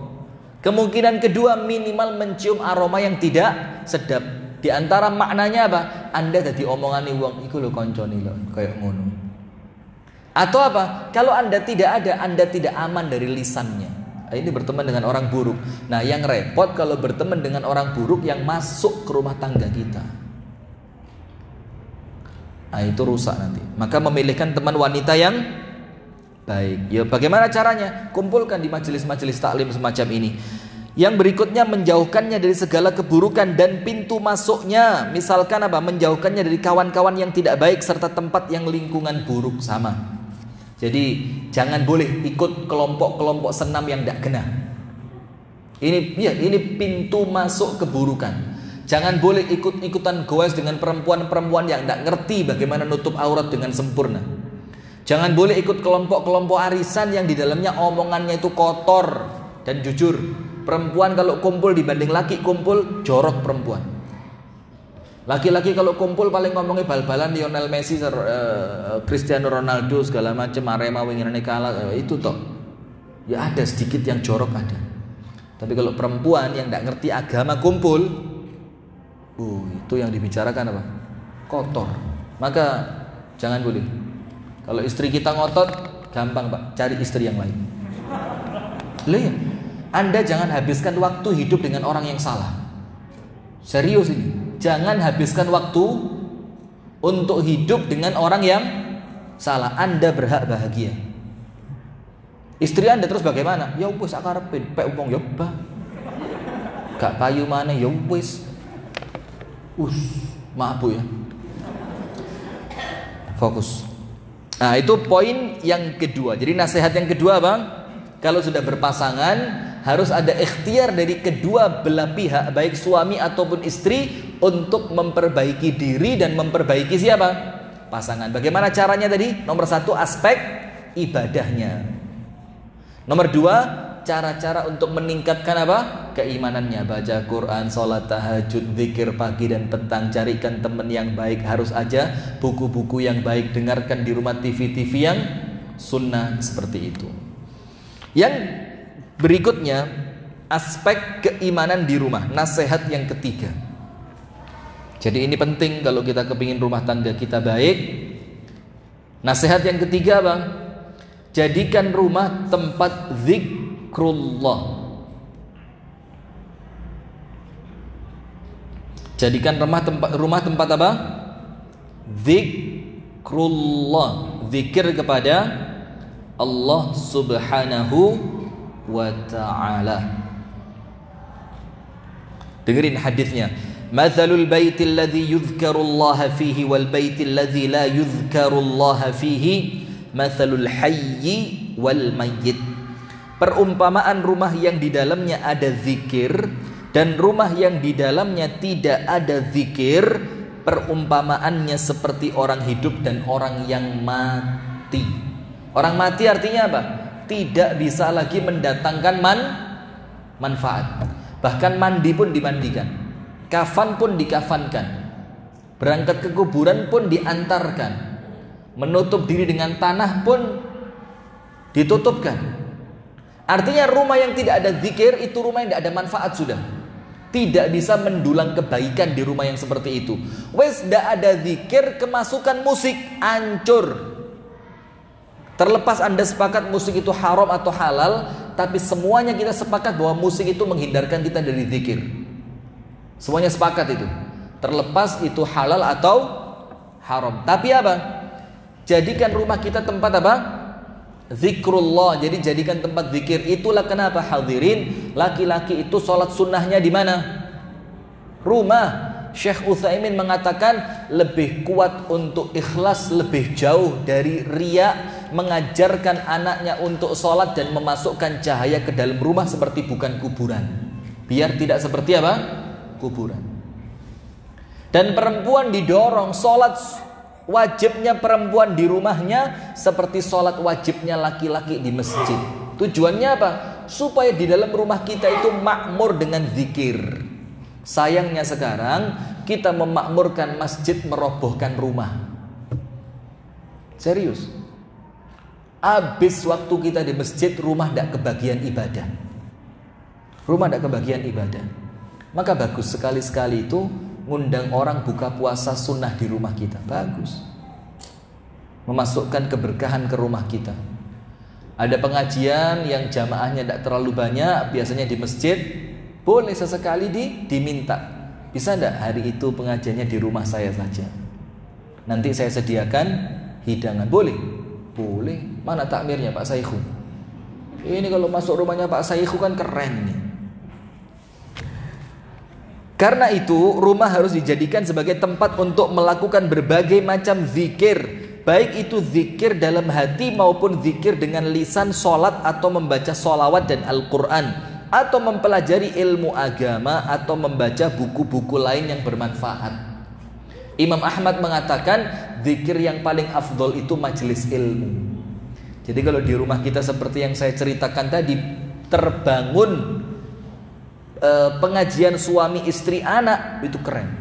Kemungkinan kedua minimal mencium aroma yang tidak sedap. Di antara maknanya apa? Anda jadi omongane wong iku lho koncone lho kayak ngono. Atau apa? Kalau Anda tidak ada, Anda tidak aman dari lisannya. Ini berteman dengan orang buruk. Nah, yang repot kalau berteman dengan orang buruk yang masuk ke rumah tangga kita. Nah, itu rusak nanti. Maka memilihkan teman wanita yang baik. Ya, bagaimana caranya? Kumpulkan di majelis-majelis taklim semacam ini. Yang berikutnya menjauhkannya dari segala keburukan dan pintu masuknya. Misalkan apa? Menjauhkannya dari kawan-kawan yang tidak baik serta tempat yang lingkungan buruk sama. Jadi jangan boleh ikut kelompok-kelompok senam yang tidak kena. Ini pintu masuk keburukan. Jangan boleh ikut-ikutan goes dengan perempuan-perempuan yang tidak ngerti bagaimana nutup aurat dengan sempurna. Jangan boleh ikut kelompok-kelompok arisan yang di dalamnya omongannya itu kotor dan jujur. Perempuan kalau kumpul dibanding laki kumpul, jorok perempuan. Laki-laki kalau kumpul paling ngomongnya bal-balan Lionel Messi, Cristiano Ronaldo segala macam, Arema winginane kalah, itu toh. Ya ada sedikit yang jorok ada. Tapi kalau perempuan yang tidak ngerti agama kumpul, itu yang dibicarakan apa? Kotor. Maka jangan boleh. Kalau istri kita ngotot, gampang Pak, cari istri yang lain. Lihat, Anda jangan habiskan waktu hidup dengan orang yang salah. Serius ini. Jangan habiskan waktu untuk hidup dengan orang yang salah. Anda berhak bahagia. Istri Anda terus bagaimana? Ya wis akarepe, pek wong ya bah. Gak payu maneh ya wis. Maaf Bu ya. Fokus. Nah, itu poin yang kedua. Jadi nasihat yang kedua, Bang, kalau sudah berpasangan harus ada ikhtiar dari kedua belah pihak, baik suami ataupun istri, untuk memperbaiki diri dan memperbaiki siapa? Pasangan. Bagaimana caranya tadi? Nomor 1 aspek ibadahnya. Nomor 2 cara-cara untuk meningkatkan apa? Keimanannya. Baca Quran, sholat tahajud, zikir pagi dan petang. Carikan teman yang baik. Harus aja buku-buku yang baik. Dengarkan di rumah TV-TV yang sunnah seperti itu. Yang berikutnya aspek keimanan di rumah. Nasihat yang ketiga. Jadi ini penting kalau kita kepingin rumah tangga kita baik. Nasihat yang ketiga, Bang, jadikan rumah tempat zikrullah. Jadikan rumah tempat apa? Zikrullah. Zikir kepada Allah Subhanahu wa ta'ala. Dengerin hadisnya. Mathalul baitil ladzi yuzkarullaha fihi wal baitil ladzi la yuzkarullaha fihi mathalul hayyi wal mayyit. Perumpamaan rumah yang di dalamnya ada zikir dan rumah yang di dalamnya tidak ada zikir, perumpamaannya seperti orang hidup dan orang yang mati. Orang mati artinya apa? Tidak bisa lagi mendatangkan manfaat. Bahkan mandi pun dimandikan, kafan pun dikafankan, berangkat ke kuburan pun diantarkan, menutup diri dengan tanah pun ditutupkan. Artinya rumah yang tidak ada zikir itu rumah yang tidak ada manfaat sudah. Tidak bisa mendulang kebaikan di rumah yang seperti itu. Wes tidak ada zikir, kemasukan musik, hancur. Terlepas Anda sepakat musik itu haram atau halal, tapi semuanya kita sepakat bahwa musik itu menghindarkan kita dari zikir. Semuanya sepakat itu. Terlepas itu halal atau haram. Tapi apa? Jadikan rumah kita tempat apa? Zikrullah. Jadi jadikan tempat zikir. Itulah kenapa hadirin, laki-laki itu sholat sunnahnya di mana? Rumah. Syekh Utsaimin mengatakan lebih kuat untuk ikhlas, lebih jauh dari riya, mengajarkan anaknya untuk sholat dan memasukkan cahaya ke dalam rumah seperti bukan kuburan, biar tidak seperti apa? Kuburan. Dan perempuan didorong sholat wajibnya perempuan di rumahnya seperti sholat wajibnya laki-laki di masjid. Tujuannya apa? Supaya di dalam rumah kita itu makmur dengan zikir. Sayangnya sekarang kita memakmurkan masjid, merobohkan rumah. Serius. Habis waktu kita di masjid, rumah tidak kebagian ibadah. Rumah tidak kebagian ibadah. Maka bagus sekali-sekali itu ngundang orang buka puasa sunnah di rumah kita. Bagus. Memasukkan keberkahan ke rumah kita. Ada pengajian yang jamaahnya tidak terlalu banyak, biasanya di masjid. Boleh sesekali diminta. Bisa enggak hari itu pengajiannya di rumah saya saja? Nanti saya sediakan hidangan. Boleh? Boleh. Mana takmirnya Pak Saikhu? Ini kalau masuk rumahnya Pak Saikhu kan keren nih. Karena itu rumah harus dijadikan sebagai tempat untuk melakukan berbagai macam zikir. Baik itu zikir dalam hati maupun zikir dengan lisan, sholat atau membaca sholawat dan Al-Quran, atau mempelajari ilmu agama, atau membaca buku-buku lain yang bermanfaat. Imam Ahmad mengatakan zikir yang paling afdol itu majelis ilmu. Jadi kalau di rumah kita seperti yang saya ceritakan tadi, terbangun pengajian suami istri anak, itu keren.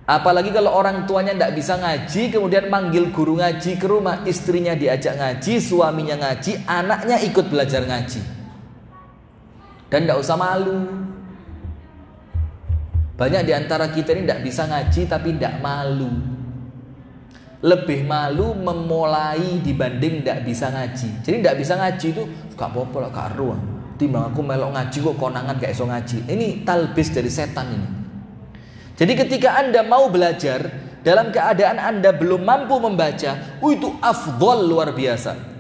Apalagi kalau orang tuanya tidak bisa ngaji, kemudian manggil guru ngaji ke rumah, istrinya diajak ngaji, suaminya ngaji, anaknya ikut belajar ngaji. Dan tidak usah malu. Banyak di antara kita ini tidak bisa ngaji tapi tidak malu. Lebih malu memulai dibanding tidak bisa ngaji. Jadi tidak bisa ngaji itu gak apa-apa lah, gak ruang. Timbang aku melok ngaji kok konangan gak iso ngaji. Ini talbis dari setan ini. Jadi ketika Anda mau belajar dalam keadaan Anda belum mampu membaca, itu afdol luar biasa.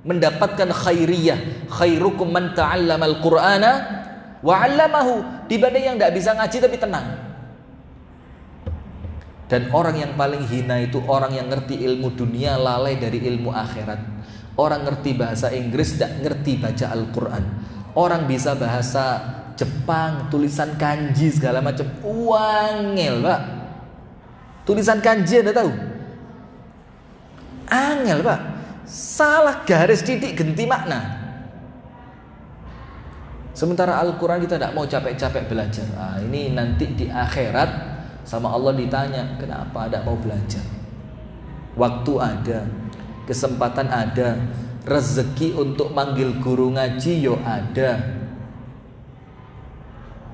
Mendapatkan khairiyah, khairukum man ta'allamal Qur'ana wa 'allamahu, dibanding yang tidak bisa ngaji tapi tenang. Dan orang yang paling hina itu orang yang ngerti ilmu dunia, lalai dari ilmu akhirat. Orang ngerti bahasa Inggris, tidak ngerti baca Al-Quran. Orang bisa bahasa Jepang, tulisan kanji segala macam, wangel Pak. Tulisan kanji Anda tahu? Angel Pak. Salah garis titik ganti makna. Sementara Al-Quran kita tidak mau capek-capek belajar. Ini nanti di akhirat sama Allah ditanya, kenapa tidak mau belajar? Waktu ada, kesempatan ada, rezeki untuk manggil guru ngaji yo ada.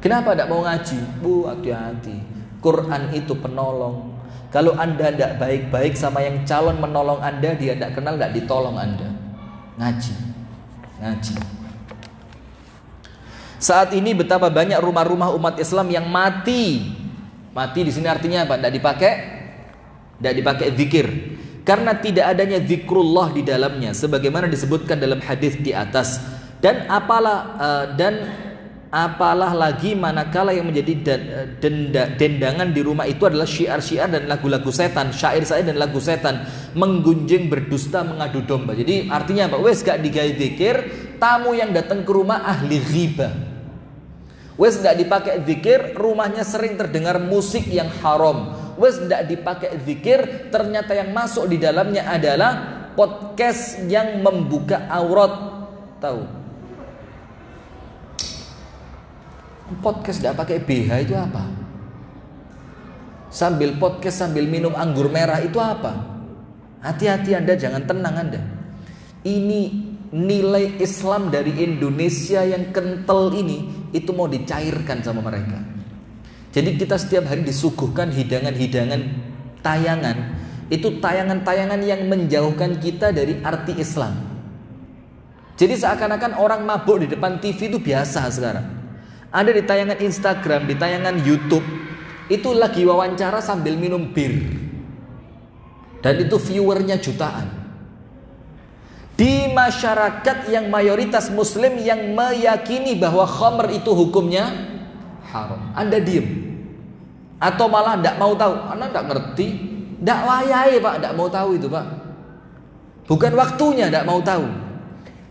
Kenapa tidak mau ngaji? Bu, hati-hati. Quran itu penolong. Kalau Anda tidak baik-baik sama yang calon menolong Anda, dia tidak kenal, tidak ditolong Anda. Ngaji. Saat ini betapa banyak rumah-rumah umat Islam yang mati. Mati di sini artinya apa? Tidak dipakai zikir. Karena tidak adanya zikrullah di dalamnya, sebagaimana disebutkan dalam hadis di atas. Dan apalah lagi manakala yang menjadi dendangan di rumah itu adalah syiar-syiar dan lagu-lagu setan, syair-syair dan lagu setan, menggunjing, berdusta, mengadu domba. Jadi artinya apa? Wes gak digawe zikir, tamu yang datang ke rumah ahli ghibah. Wes gak dipakai zikir, rumahnya sering terdengar musik yang haram. Wes gak dipakai zikir, ternyata yang masuk di dalamnya adalah podcast yang membuka aurat. Tahu? Podcast tidak pakai BH itu apa? Sambil podcast sambil minum anggur merah itu apa? Hati-hati Anda, jangan tenang Anda. Ini nilai Islam dari Indonesia yang kental ini, itu mau dicairkan sama mereka. Jadi kita setiap hari disuguhkan hidangan-hidangan tayangan Itu tayangan-tayangan yang menjauhkan kita dari arti Islam. Jadi seakan-akan orang mabuk di depan TV itu biasa sekarang. Ada di tayangan Instagram, di tayangan YouTube, itu lagi wawancara sambil minum bir. Dan itu viewernya jutaan. Di masyarakat yang mayoritas muslim yang meyakini bahwa khamr itu hukumnya haram, Anda diem atau malah tidak mau tahu. Anda tidak ngerti, tidak wayai Pak, tidak mau tahu itu Pak. Bukan waktunya tidak mau tahu.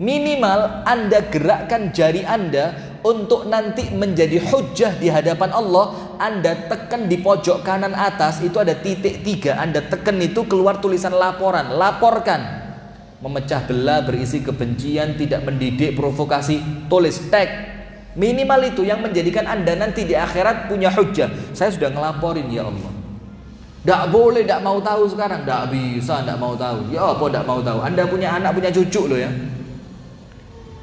Minimal Anda gerakkan jari Anda untuk nanti menjadi hujjah di hadapan Allah. Anda tekan di pojok kanan atas, itu ada titik 3. Anda tekan itu, keluar tulisan laporan. Laporkan. Memecah belah, berisi kebencian, tidak mendidik, provokasi. Tulis, tag. Minimal itu yang menjadikan Anda nanti di akhirat punya hujjah. Saya sudah ngelaporin ya Allah. Tidak boleh, tidak mau tahu sekarang. Tidak bisa, tidak mau tahu. Ya apa tidak mau tahu? Anda punya anak, punya cucu loh ya.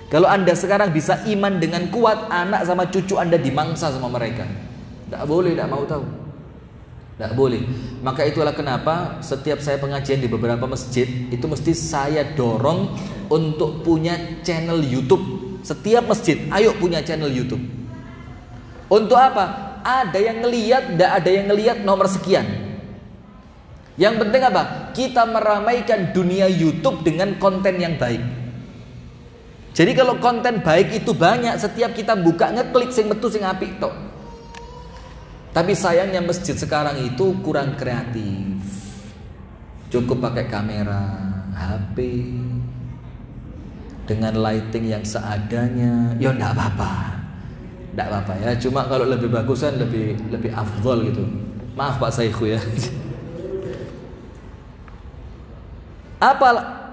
Kalau Anda sekarang bisa iman dengan kuat, anak sama cucu Anda dimangsa sama mereka. Tidak boleh, tidak mau tahu. Tidak boleh. Maka itulah kenapa setiap saya pengajian di beberapa masjid, itu mesti saya dorong untuk punya channel YouTube. Setiap masjid, ayo punya channel YouTube. Untuk apa? Ada yang ngelihat, tidak ada yang ngelihat, nomor sekian. Yang penting apa? Kita meramaikan dunia YouTube dengan konten yang baik. Jadi kalau konten baik itu banyak, setiap kita buka ngeklik sing metu sing apik tok. Tapi sayangnya masjid sekarang itu kurang kreatif. Cukup pakai kamera HP dengan lighting yang seadanya. Ya enggak apa-apa. Enggak apa-apa ya, cuma kalau lebih bagusan lebih afdol gitu. Maaf Pak Saikhu ya.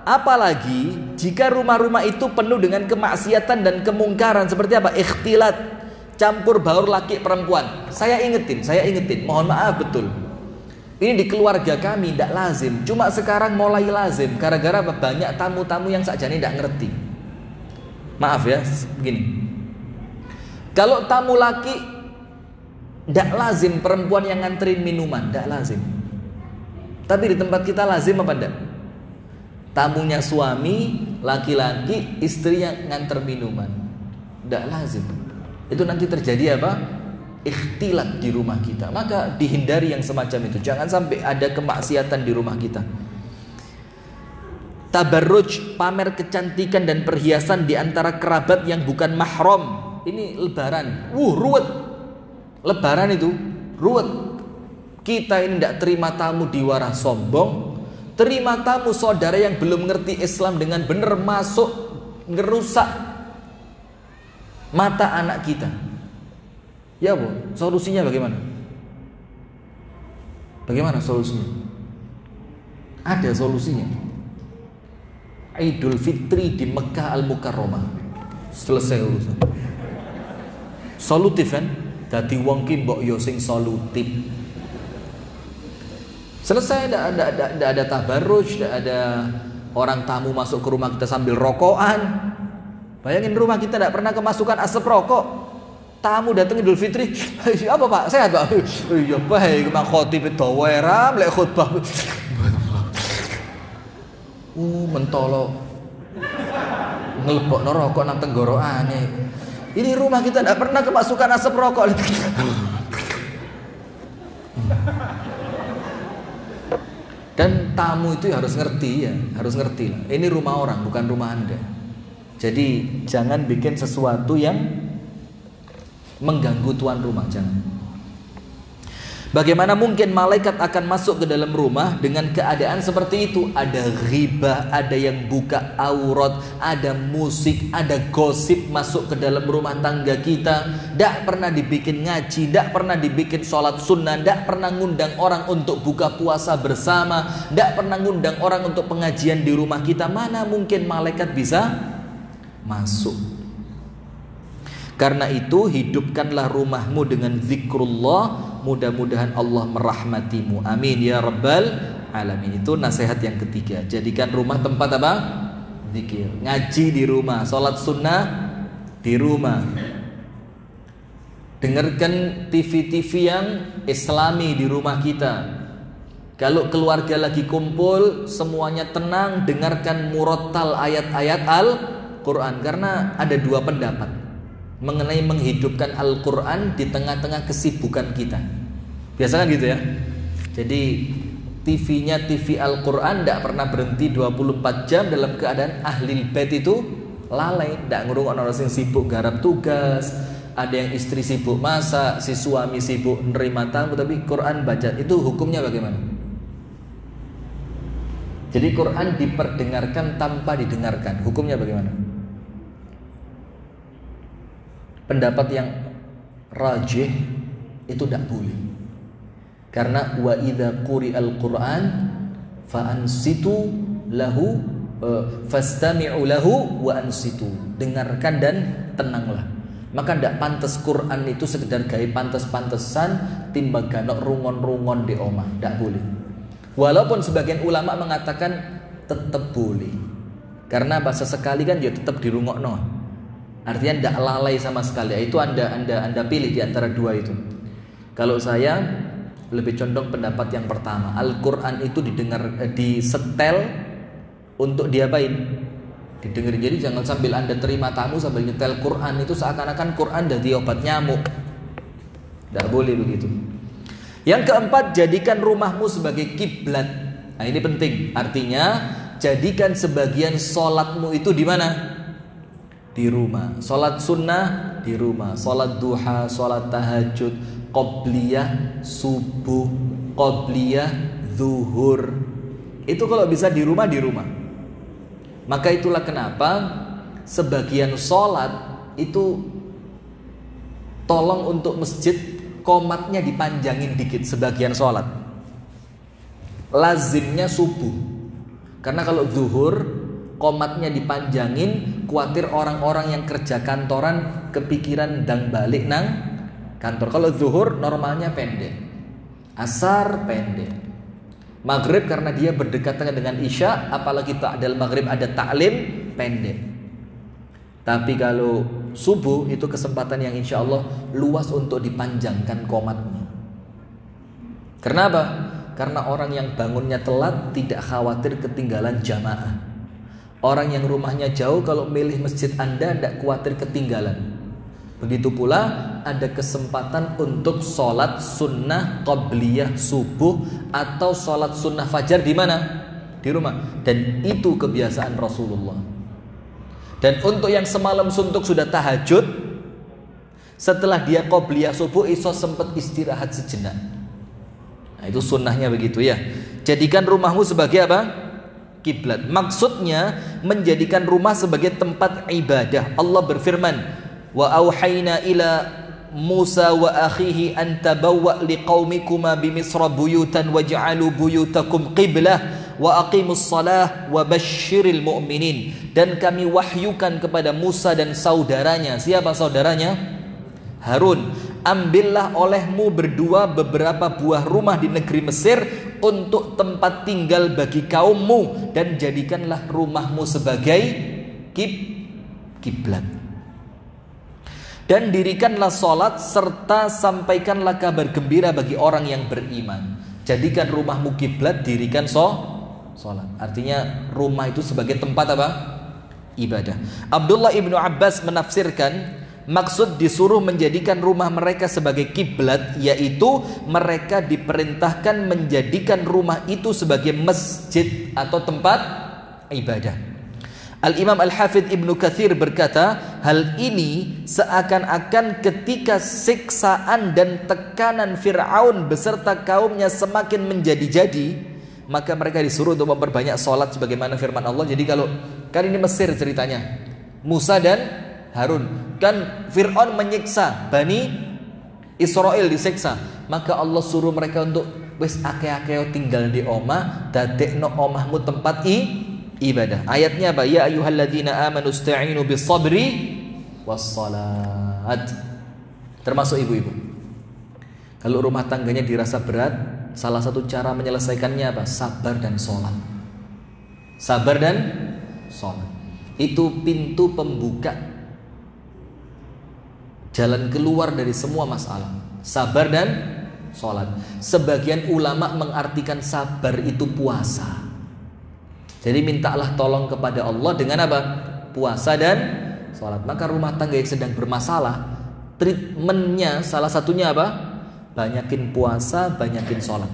Apalagi jika rumah-rumah itu penuh dengan kemaksiatan dan kemungkaran seperti apa? Ikhtilat, campur baur laki perempuan. Saya ingetin, mohon maaf betul. Ini di keluarga kami tidak lazim, cuma sekarang mulai lazim gara-gara banyak tamu-tamu yang sakjane tidak ngerti. Maaf ya, begini. Kalau tamu laki tidak lazim perempuan yang nganterin minuman, tidak lazim. Tapi di tempat kita lazim apa tidak? Tamunya suami, laki-laki, istrinya nganter minuman. Tidak lazim. Itu nanti terjadi apa? Ikhtilat di rumah kita. Maka dihindari yang semacam itu. Jangan sampai ada kemaksiatan di rumah kita. Tabarruj, pamer kecantikan dan perhiasan di antara kerabat yang bukan mahram. Ini lebaran. Ruwet. Lebaran itu ruwet. Kita ini tidak terima tamu di warah sombong. Terima tamu saudara yang belum ngerti Islam dengan benar, masuk ngerusak mata anak kita. Ya Bu, solusinya bagaimana? Bagaimana solusinya? Ada solusinya. Idul Fitri di Mekah Al-Mukarramah. Selesai urusan. Solutif kan? Dadi wong ki mbok yo sing solutif. Selesai, tidak ada tabarruj, tidak ada orang tamu masuk ke rumah kita sambil rokokan. Bayangin rumah kita tidak pernah kemasukan asap rokok. Tamu datang Idul Fitri, apa Pak? Sehat Pak? Iya baik, mak khotib dawa era lek khutbah. Mentolo. Ngelebokno rokok nang tenggorokane. Ini rumah kita tidak pernah kemasukan asap rokok. Dan tamu itu harus ngerti ya, harus ngerti lah. Ini rumah orang, bukan rumah Anda. Jadi jangan bikin sesuatu yang mengganggu tuan rumah, jangan. Bagaimana mungkin malaikat akan masuk ke dalam rumah dengan keadaan seperti itu? Ada ghibah, ada yang buka aurat, ada musik, ada gosip masuk ke dalam rumah tangga kita. Tidak pernah dibikin ngaji, tidak pernah dibikin sholat sunnah, tidak pernah ngundang orang untuk buka puasa bersama, tidak pernah ngundang orang untuk pengajian di rumah kita. Mana mungkin malaikat bisa masuk? Karena itu hidupkanlah rumahmu dengan zikrullah. Mudah-mudahan Allah merahmatimu. Amin ya rabbal alamin. Itu nasihat yang ketiga. Jadikan rumah tempat apa? Zikir. Ngaji di rumah, sholat sunnah di rumah. Dengarkan TV-TV yang islami di rumah kita. Kalau keluarga lagi kumpul, semuanya tenang, dengarkan murattal ayat-ayat Al-Quran. Karena ada dua pendapat mengenai menghidupkan Al-Quran di tengah-tengah kesibukan kita. Biasa kan gitu ya. Jadi TV-nya TV Al-Quran tidak pernah berhenti 24 jam dalam keadaan ahlil bait itu lalai. Tidak ngurung orang yang sibuk garap tugas, ada yang istri sibuk masak, si suami sibuk nerima tamu, tapi Quran baca. Itu hukumnya bagaimana? Jadi Quran diperdengarkan tanpa didengarkan, hukumnya bagaimana? Pendapat yang rajih itu tidak boleh. Karena wa idza quri'al Qur'an fa ansitu lahu fastami'u lahu wa ansitu. Dengarkan dan tenanglah. Maka tidak pantas Quran itu sekedar gaya pantes-pantesan timbang rungon-rungon di omah, tidak boleh. Walaupun sebagian ulama mengatakan tetap boleh, karena bahasa sekali kan dia tetap dirungokno, artinya tidak lalai sama sekali. Itu anda pilih di antara dua itu. Kalau saya lebih condong pendapat yang pertama. Al-Quran itu disetel untuk diapain? Didengar. Jadi jangan sambil anda terima tamu sambil nyetel Quran, itu seakan-akan Quran jadi obat nyamuk. Tidak boleh begitu. Yang keempat, jadikan rumahmu sebagai kiblat. Nah ini penting. Artinya jadikan sebagian sholatmu itu di mana? Di rumah. Sholat sunnah di rumah. Sholat duha, sholat tahajud, qobliyah subuh, qobliyah zuhur. Itu kalau bisa di rumah, di rumah. Maka itulah kenapa sebagian sholat itu tolong untuk masjid komatnya dipanjangin dikit sebagian sholat. Lazimnya subuh. Karena kalau zuhur komatnya dipanjangin, khawatir orang-orang yang kerja kantoran kepikiran dan balik nang kantor. Kalau zuhur normalnya pendek, asar pendek, maghrib karena dia berdekatan dengan isya, apalagi ta'dal maghrib ada ta'lim, pendek. Tapi kalau subuh itu kesempatan yang insya Allah luas untuk dipanjangkan komatnya. Kenapa? Karena orang yang bangunnya telat tidak khawatir ketinggalan jamaah. Orang yang rumahnya jauh kalau milih masjid Anda tidak khawatir ketinggalan. Begitu pula ada kesempatan untuk sholat sunnah qobliyah subuh atau sholat sunnah fajar di mana? Di rumah. Dan itu kebiasaan Rasulullah. Dan untuk yang semalam suntuk sudah tahajud, setelah dia qobliyah subuh iso sempat istirahat sejenak. Nah, itu sunnahnya begitu ya. Jadikan rumahmu sebagai apa? Kiblat. Maksudnya menjadikan rumah sebagai tempat ibadah. Allah berfirman, wa auhayna ila Musa wa akhihi an tabawwa liqaumikuma bimisra buyutan waj'alu buyutakum qiblah wa aqimus salah wa basyiril mu'minin. Dan kami wahyukan kepada Musa dan saudaranya. Siapa saudaranya? Harun. Ambillah olehmu berdua beberapa buah rumah di negeri Mesir untuk tempat tinggal bagi kaummu, dan jadikanlah rumahmu sebagai kiblat. Dan dirikanlah sholat serta sampaikanlah kabar gembira bagi orang yang beriman. Jadikan rumahmu kiblat, dirikan sholat. Artinya rumah itu sebagai tempat apa? Ibadah. Abdullah ibnu Abbas menafsirkan maksud disuruh menjadikan rumah mereka sebagai kiblat, yaitu mereka diperintahkan menjadikan rumah itu sebagai masjid atau tempat ibadah. Al-Imam Al-Hafidh Ibnu Katsir berkata, hal ini seakan-akan ketika siksaan dan tekanan Fir'aun beserta kaumnya semakin menjadi-jadi, maka mereka disuruh untuk memperbanyak sholat sebagaimana firman Allah. Jadi kalau kan ini Mesir ceritanya, Musa dan Harun, kan Fir'aun menyiksa Bani Israel, disiksa, maka Allah suruh mereka untuk wis akeh-akeh tinggal di omah, dadekno omahmu tempat ibadah. Ayatnya apa? Ya ayyuhalladzina amanu ista'inu bis-sabri was-salat. Termasuk ibu-ibu. Kalau rumah tangganya dirasa berat, salah satu cara menyelesaikannya apa? Sabar dan sholat. Sabar dan sholat. Itu pintu pembuka jalan keluar dari semua masalah. Sabar dan sholat. Sebagian ulama mengartikan sabar itu puasa. Jadi mintalah tolong kepada Allah dengan apa? Puasa dan sholat. Maka rumah tangga yang sedang bermasalah, treatmentnya salah satunya apa? Banyakin puasa, banyakin sholat.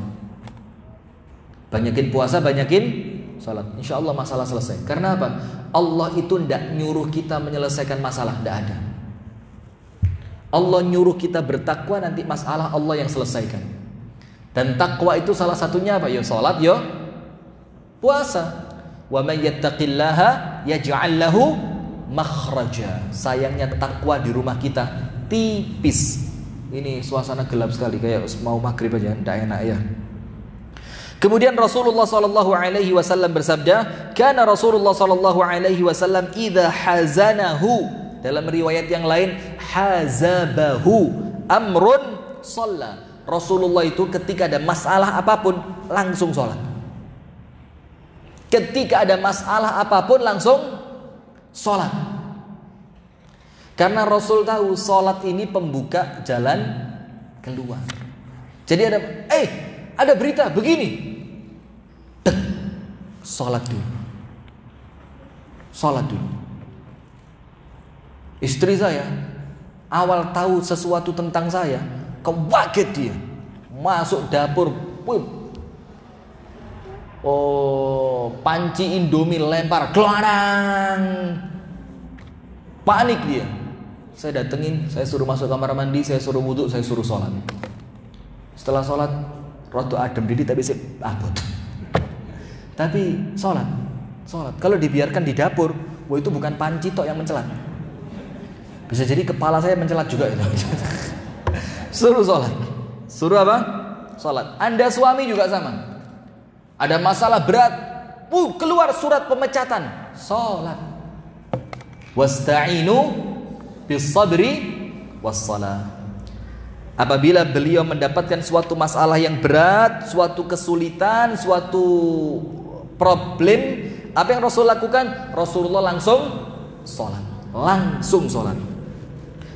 Banyakin puasa, banyakin sholat. Insya Allah masalah selesai. Karena apa? Allah itu tidak nyuruh kita menyelesaikan masalah, tidak ada. Allah nyuruh kita bertakwa, nanti masalah Allah yang selesaikan. Dan takwa itu salah satunya apa? Ya sholat, ya puasa. Wa may yattaqillaha yaj'al lahu makhraja. Sayangnya takwa di rumah kita tipis. Ini suasana gelap sekali, kayak mau maghrib aja, tidak enak ya. Kemudian Rasulullah sallallahu alaihi wasallam bersabda, "Kana Rasulullah sallallahu alaihi wasallam idza hazanahu." Dalam riwayat yang lain, hazabahu amrun shalla. Rasulullah itu ketika ada masalah apapun langsung sholat. Ketika ada masalah apapun langsung sholat. Karena Rasul tahu sholat ini pembuka jalan keluar. Jadi ada berita begini, sholat dulu. Sholat dulu. Istri saya awal tahu sesuatu tentang saya, kaget dia. Masuk dapur, panci Indomie lempar, gelanang. Panik dia. Saya datengin, saya suruh masuk kamar mandi, saya suruh wudhu, saya suruh sholat. Setelah sholat, rada adem diri tapi saya abot. Tapi sholat. Kalau dibiarkan di dapur, itu bukan panci tok yang mencelat. Bisa jadi kepala saya mencelat juga itu. Suruh sholat. Suruh apa? Sholat. Anda suami juga sama. Ada masalah berat, keluar surat pemecatan, sholat. Wasta'inu bis-sabri was-shalah. Apabila beliau mendapatkan suatu masalah yang berat, suatu kesulitan, suatu problem, apa yang Rasul lakukan? Rasulullah langsung sholat. Langsung sholat.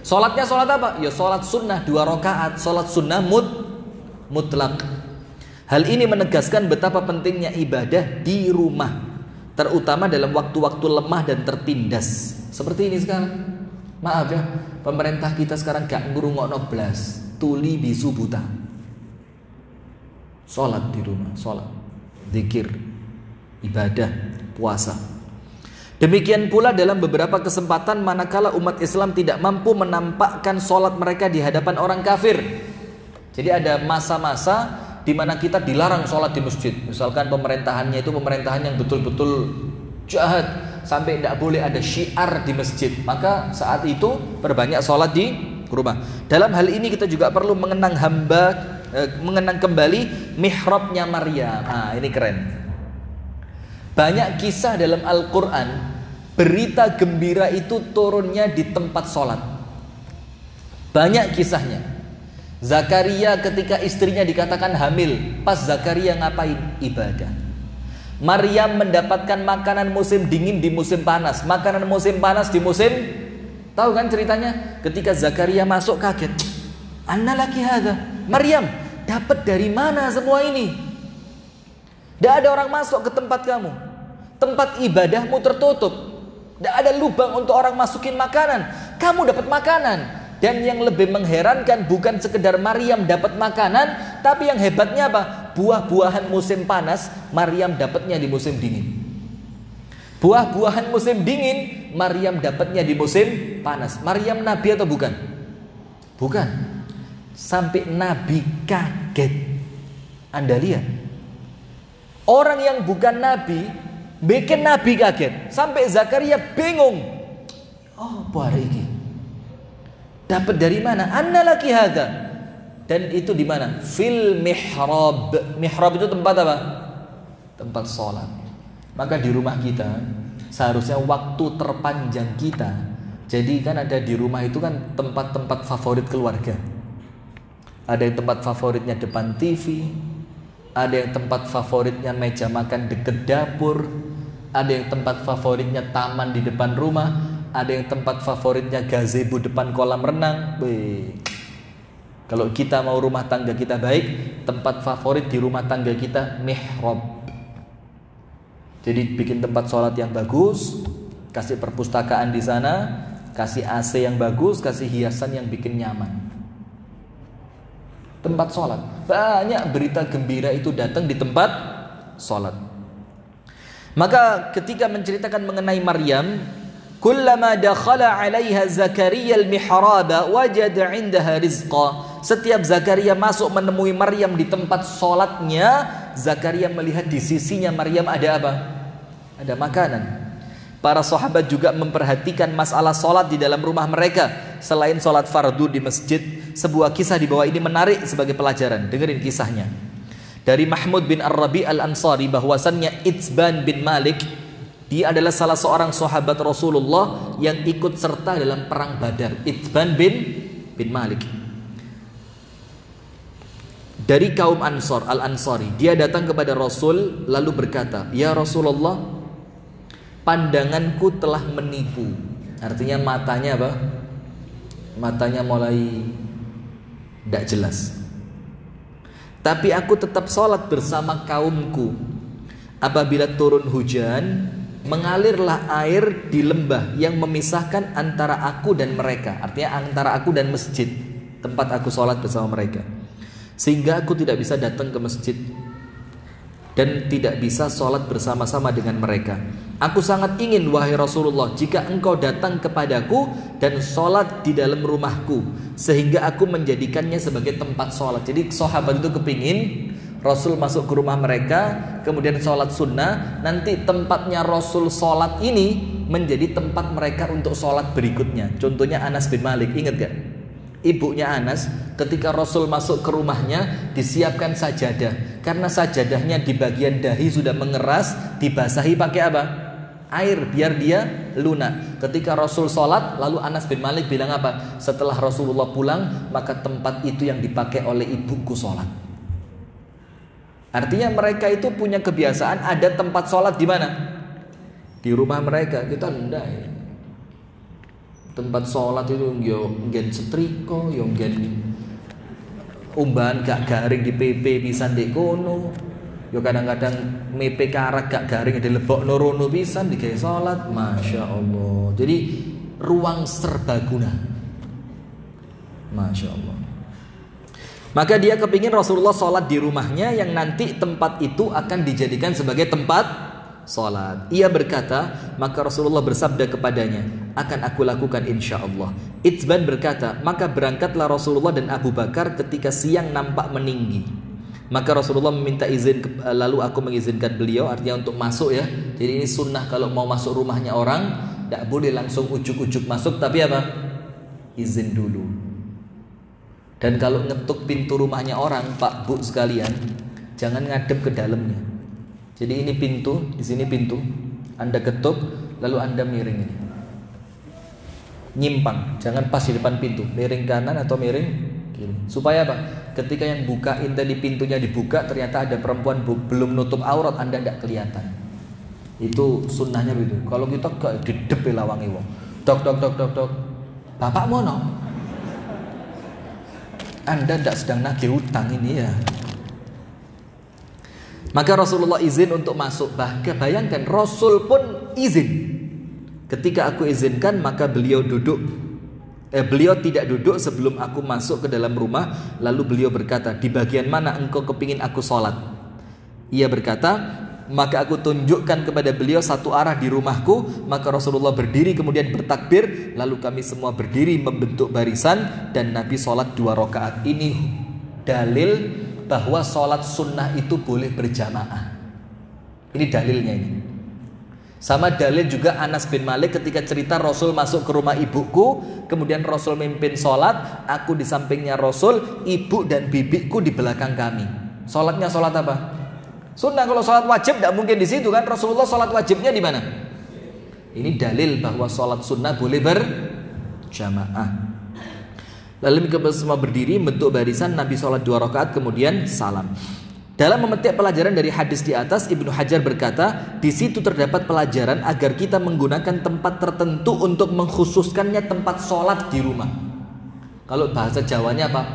Sholatnya sholat apa? Ya sholat sunnah 2 rakaat, sholat sunnah mutlak. Hal ini menegaskan betapa pentingnya ibadah di rumah, terutama dalam waktu-waktu lemah dan tertindas. Seperti ini sekarang. Maaf ya, pemerintah kita sekarang gak ngurungokno blas, tuli bisu buta. Sholat di rumah, sholat, zikir, ibadah, puasa. Demikian pula dalam beberapa kesempatan manakala umat Islam tidak mampu menampakkan sholat mereka di hadapan orang kafir. Jadi ada masa-masa di mana kita dilarang sholat di masjid. Misalkan pemerintahannya itu pemerintahan yang betul-betul jahat, sampai tidak boleh ada syiar di masjid. Maka saat itu perbanyak sholat di rumah. Dalam hal ini kita juga perlu mengenang kembali mihrabnya Maryam. Ini keren. Banyak kisah dalam Al-Quran, berita gembira itu turunnya di tempat sholat. Banyak kisahnya. Zakaria ketika istrinya dikatakan hamil, pas Zakaria ngapain? Ibadah. Maryam mendapatkan makanan musim dingin di musim panas, makanan musim panas di musim, tahu kan ceritanya? Ketika Zakaria masuk kaget, anna laki hadza? Maryam, dapat dari mana semua ini? Tidak ada orang masuk ke tempat kamu, tempat ibadahmu tertutup, tidak ada lubang untuk orang masukin makanan, kamu dapat makanan. Dan yang lebih mengherankan bukan sekedar Maryam dapat makanan, tapi yang hebatnya apa? Buah-buahan musim panas Maryam dapatnya di musim dingin. Buah-buahan musim dingin Maryam dapatnya di musim panas. Maryam nabi atau bukan? Bukan. Sampai nabi kaget. Anda lihat, orang yang bukan nabi bikin nabi kaget. Sampai Zakaria bingung. Oh, apa ini? Dapat dari mana? Anna laki hadza. Dan itu di mana? Fil mihrab. Mihrab itu tempat apa? Tempat sholat. Maka di rumah kita seharusnya waktu terpanjang kita. Jadi kan ada di rumah itu kan tempat-tempat favorit keluarga. Ada yang tempat favoritnya depan TV, ada yang tempat favoritnya meja makan dekat dapur, ada yang tempat favoritnya taman di depan rumah, ada yang tempat favoritnya gazebo depan kolam renang. Kalau kita mau rumah tangga kita baik, tempat favorit di rumah tangga kita mihrab. Jadi bikin tempat sholat yang bagus, kasih perpustakaan di sana, kasih AC yang bagus, kasih hiasan yang bikin nyaman. Tempat sholat, banyak berita gembira itu datang di tempat sholat. Maka ketika menceritakan mengenai Maryam, kullama dakhala 'alaiha Zakaria al-mihraba wajada 'indaha rizqa. Setiap Zakaria masuk menemui Maryam di tempat sholatnya, Zakaria melihat di sisinya Maryam ada apa? Ada makanan. Para sahabat juga memperhatikan masalah sholat di dalam rumah mereka selain sholat fardu di masjid. Sebuah kisah di bawah ini menarik sebagai pelajaran. Dengerin kisahnya. Dari Mahmud bin Ar-Rabi al-Ansari bahwasannya Itzban bin Malik, dia adalah salah seorang sahabat Rasulullah yang ikut serta dalam perang Badar. Itzban bin Malik dari kaum Ansor, Al-Ansari. Dia datang kepada Rasul lalu berkata, "Ya Rasulullah, pandanganku telah menipu." Artinya matanya apa? Matanya mulai tidak jelas. Tapi aku tetap sholat bersama kaumku. Apabila turun hujan, mengalirlah air di lembah yang memisahkan antara aku dan mereka. Artinya antara aku dan masjid, tempat aku sholat bersama mereka. Sehingga aku tidak bisa datang ke masjid dan tidak bisa sholat bersama-sama dengan mereka. Aku sangat ingin, wahai Rasulullah, jika engkau datang kepadaku dan sholat di dalam rumahku, sehingga aku menjadikannya sebagai tempat sholat. Jadi sahabat itu kepingin Rasul masuk ke rumah mereka, kemudian sholat sunnah. Nanti tempatnya Rasul sholat ini menjadi tempat mereka untuk sholat berikutnya. Contohnya Anas bin Malik, ingat gak? Ibunya Anas ketika Rasul masuk ke rumahnya disiapkan sajadah. Karena sajadahnya di bagian dahi sudah mengeras, dibasahi pakai apa? Air biar dia lunak. Ketika Rasul sholat, lalu Anas bin Malik bilang apa? Setelah Rasulullah pulang, maka tempat itu yang dipakai oleh ibuku sholat. Artinya mereka itu punya kebiasaan ada tempat sholat di mana? Di rumah mereka. Kita enggak ya. Tempat sholat itu yo nggen setrika, yo nggen umbahan gak garing di PP pisan ndek kono. Yo kadang-kadang mepe karak gak garing dilebokno rono pisan digawe sholat. Masya Allah. Jadi ruang serbaguna. Masya Allah. Maka dia kepingin Rasulullah sholat di rumahnya yang nanti tempat itu akan dijadikan sebagai tempat sholat. Ia berkata, maka Rasulullah bersabda kepadanya, akan aku lakukan insya Allah. Itzban berkata, maka berangkatlah Rasulullah dan Abu Bakar ketika siang nampak meninggi. Maka Rasulullah meminta izin, lalu aku mengizinkan beliau, artinya untuk masuk ya. Jadi ini sunnah kalau mau masuk rumahnya orang, tidak boleh langsung ujuk-ujuk masuk, tapi apa? Izin dulu. Dan kalau ngetuk pintu rumahnya orang, Pak Bu sekalian, jangan ngadep ke dalamnya. Jadi ini pintu, di sini pintu. Anda ketuk, lalu Anda miring ini. Nyimpang, jangan pas di depan pintu, miring kanan atau miring kiri. Supaya apa? Ketika yang bukain tadi pintunya dibuka, ternyata ada perempuan belum nutup aurat, Anda tidak kelihatan. Itu sunnahnya begitu. Kalau kita gak didep lawangi wong. Dok. Bapak mono? Anda tidak sedang nagih hutang ini ya. Maka Rasulullah izin untuk masuk. Bahkan bayangkan Rasul pun izin. Ketika aku izinkan, maka beliau tidak duduk sebelum aku masuk ke dalam rumah. Lalu beliau berkata, di bagian mana engkau kepingin aku sholat? Ia berkata, maka aku tunjukkan kepada beliau satu arah di rumahku. Maka Rasulullah berdiri kemudian bertakbir. Lalu kami semua berdiri membentuk barisan dan Nabi sholat 2 rakaat. Ini dalil bahwa sholat sunnah itu boleh berjamaah. Ini dalilnya ini. Sama dalil juga Anas bin Malik ketika cerita Rasul masuk ke rumah ibuku, kemudian Rasul mimpin sholat, aku di sampingnya Rasul, ibu dan bibiku di belakang kami. Sholatnya sholat apa? Sunnah. Kalau sholat wajib tidak mungkin di situ kan. Rasulullah sholat wajibnya di mana? Ini dalil bahwa sholat sunnah boleh berjamaah. Lalu kita semua berdiri bentuk barisan, Nabi sholat 2 rakaat kemudian salam. Dalam memetik pelajaran dari hadis di atas, Ibnu Hajar berkata, di situ terdapat pelajaran agar kita menggunakan tempat tertentu untuk mengkhususkannya tempat sholat di rumah. Kalau bahasa Jawanya apa?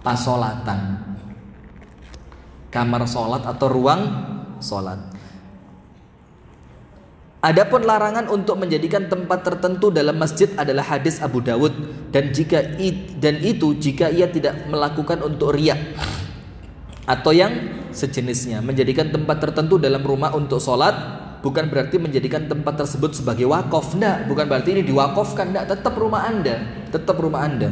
Pasolatan. Kamar sholat atau ruang sholat. Adapun larangan untuk menjadikan tempat tertentu dalam masjid adalah hadis Abu Dawud, dan jika ia tidak melakukan untuk riya atau yang sejenisnya. Menjadikan tempat tertentu dalam rumah untuk sholat bukan berarti menjadikan tempat tersebut sebagai wakaf. Enggak, bukan berarti ini diwakafkan. Enggak, tetap rumah Anda.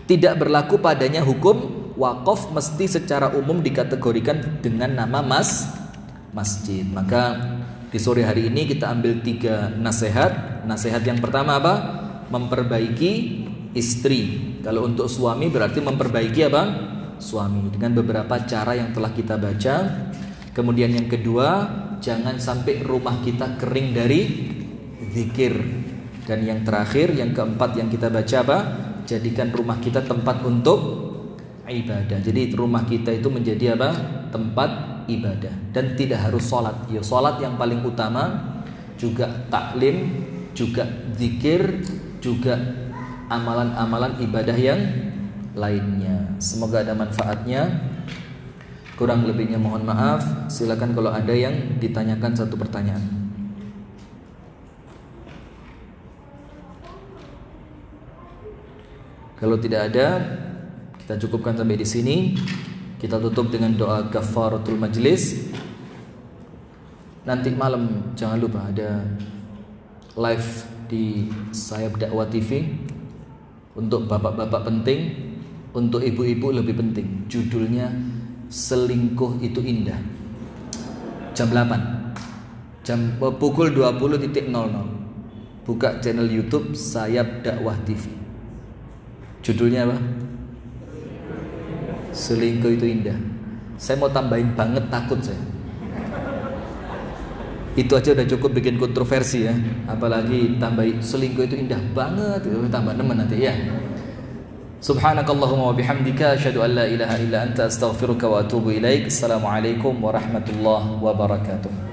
Tidak berlaku padanya hukum wakaf, mesti secara umum dikategorikan dengan nama masjid. Maka di sore hari ini kita ambil 3 nasihat. Nasihat yang pertama apa? Memperbaiki istri. Kalau untuk suami berarti memperbaiki apa? Suami dengan beberapa cara yang telah kita baca. Kemudian yang kedua, jangan sampai rumah kita kering dari zikir. Dan yang terakhir, yang keempat yang kita baca apa? Jadikan rumah kita tempat untuk ibadah. Jadi rumah kita itu menjadi apa? Tempat ibadah. Dan tidak harus sholat. Ya, sholat yang paling utama, juga taklim, juga zikir, juga amalan-amalan ibadah yang lainnya. Semoga ada manfaatnya. Kurang lebihnya mohon maaf. Silakan kalau ada yang ditanyakan satu pertanyaan. Kalau tidak ada, kita cukupkan sampai di sini. Kita tutup dengan doa kafaratul majlis. Nanti malam jangan lupa ada live di Sayap Dakwah TV. Untuk bapak-bapak penting, untuk ibu-ibu lebih penting. Judulnya Selingkuh Itu Indah. Jam 8. Pukul 20.00. Buka channel YouTube Sayap Dakwah TV. Judulnya apa? Selingkuh Itu Indah. Saya mau tambahin banget, takut saya. Itu aja udah cukup bikin kontroversi ya. Apalagi tambahin selingkuh itu indah banget, itu tambah nemen nanti ya. Subhanakallahumma wa bihamdika asyhadu an la ilaha illa anta astaghfiruka wa atubu ilaik. Assalamualaikum warahmatullahi wabarakatuh.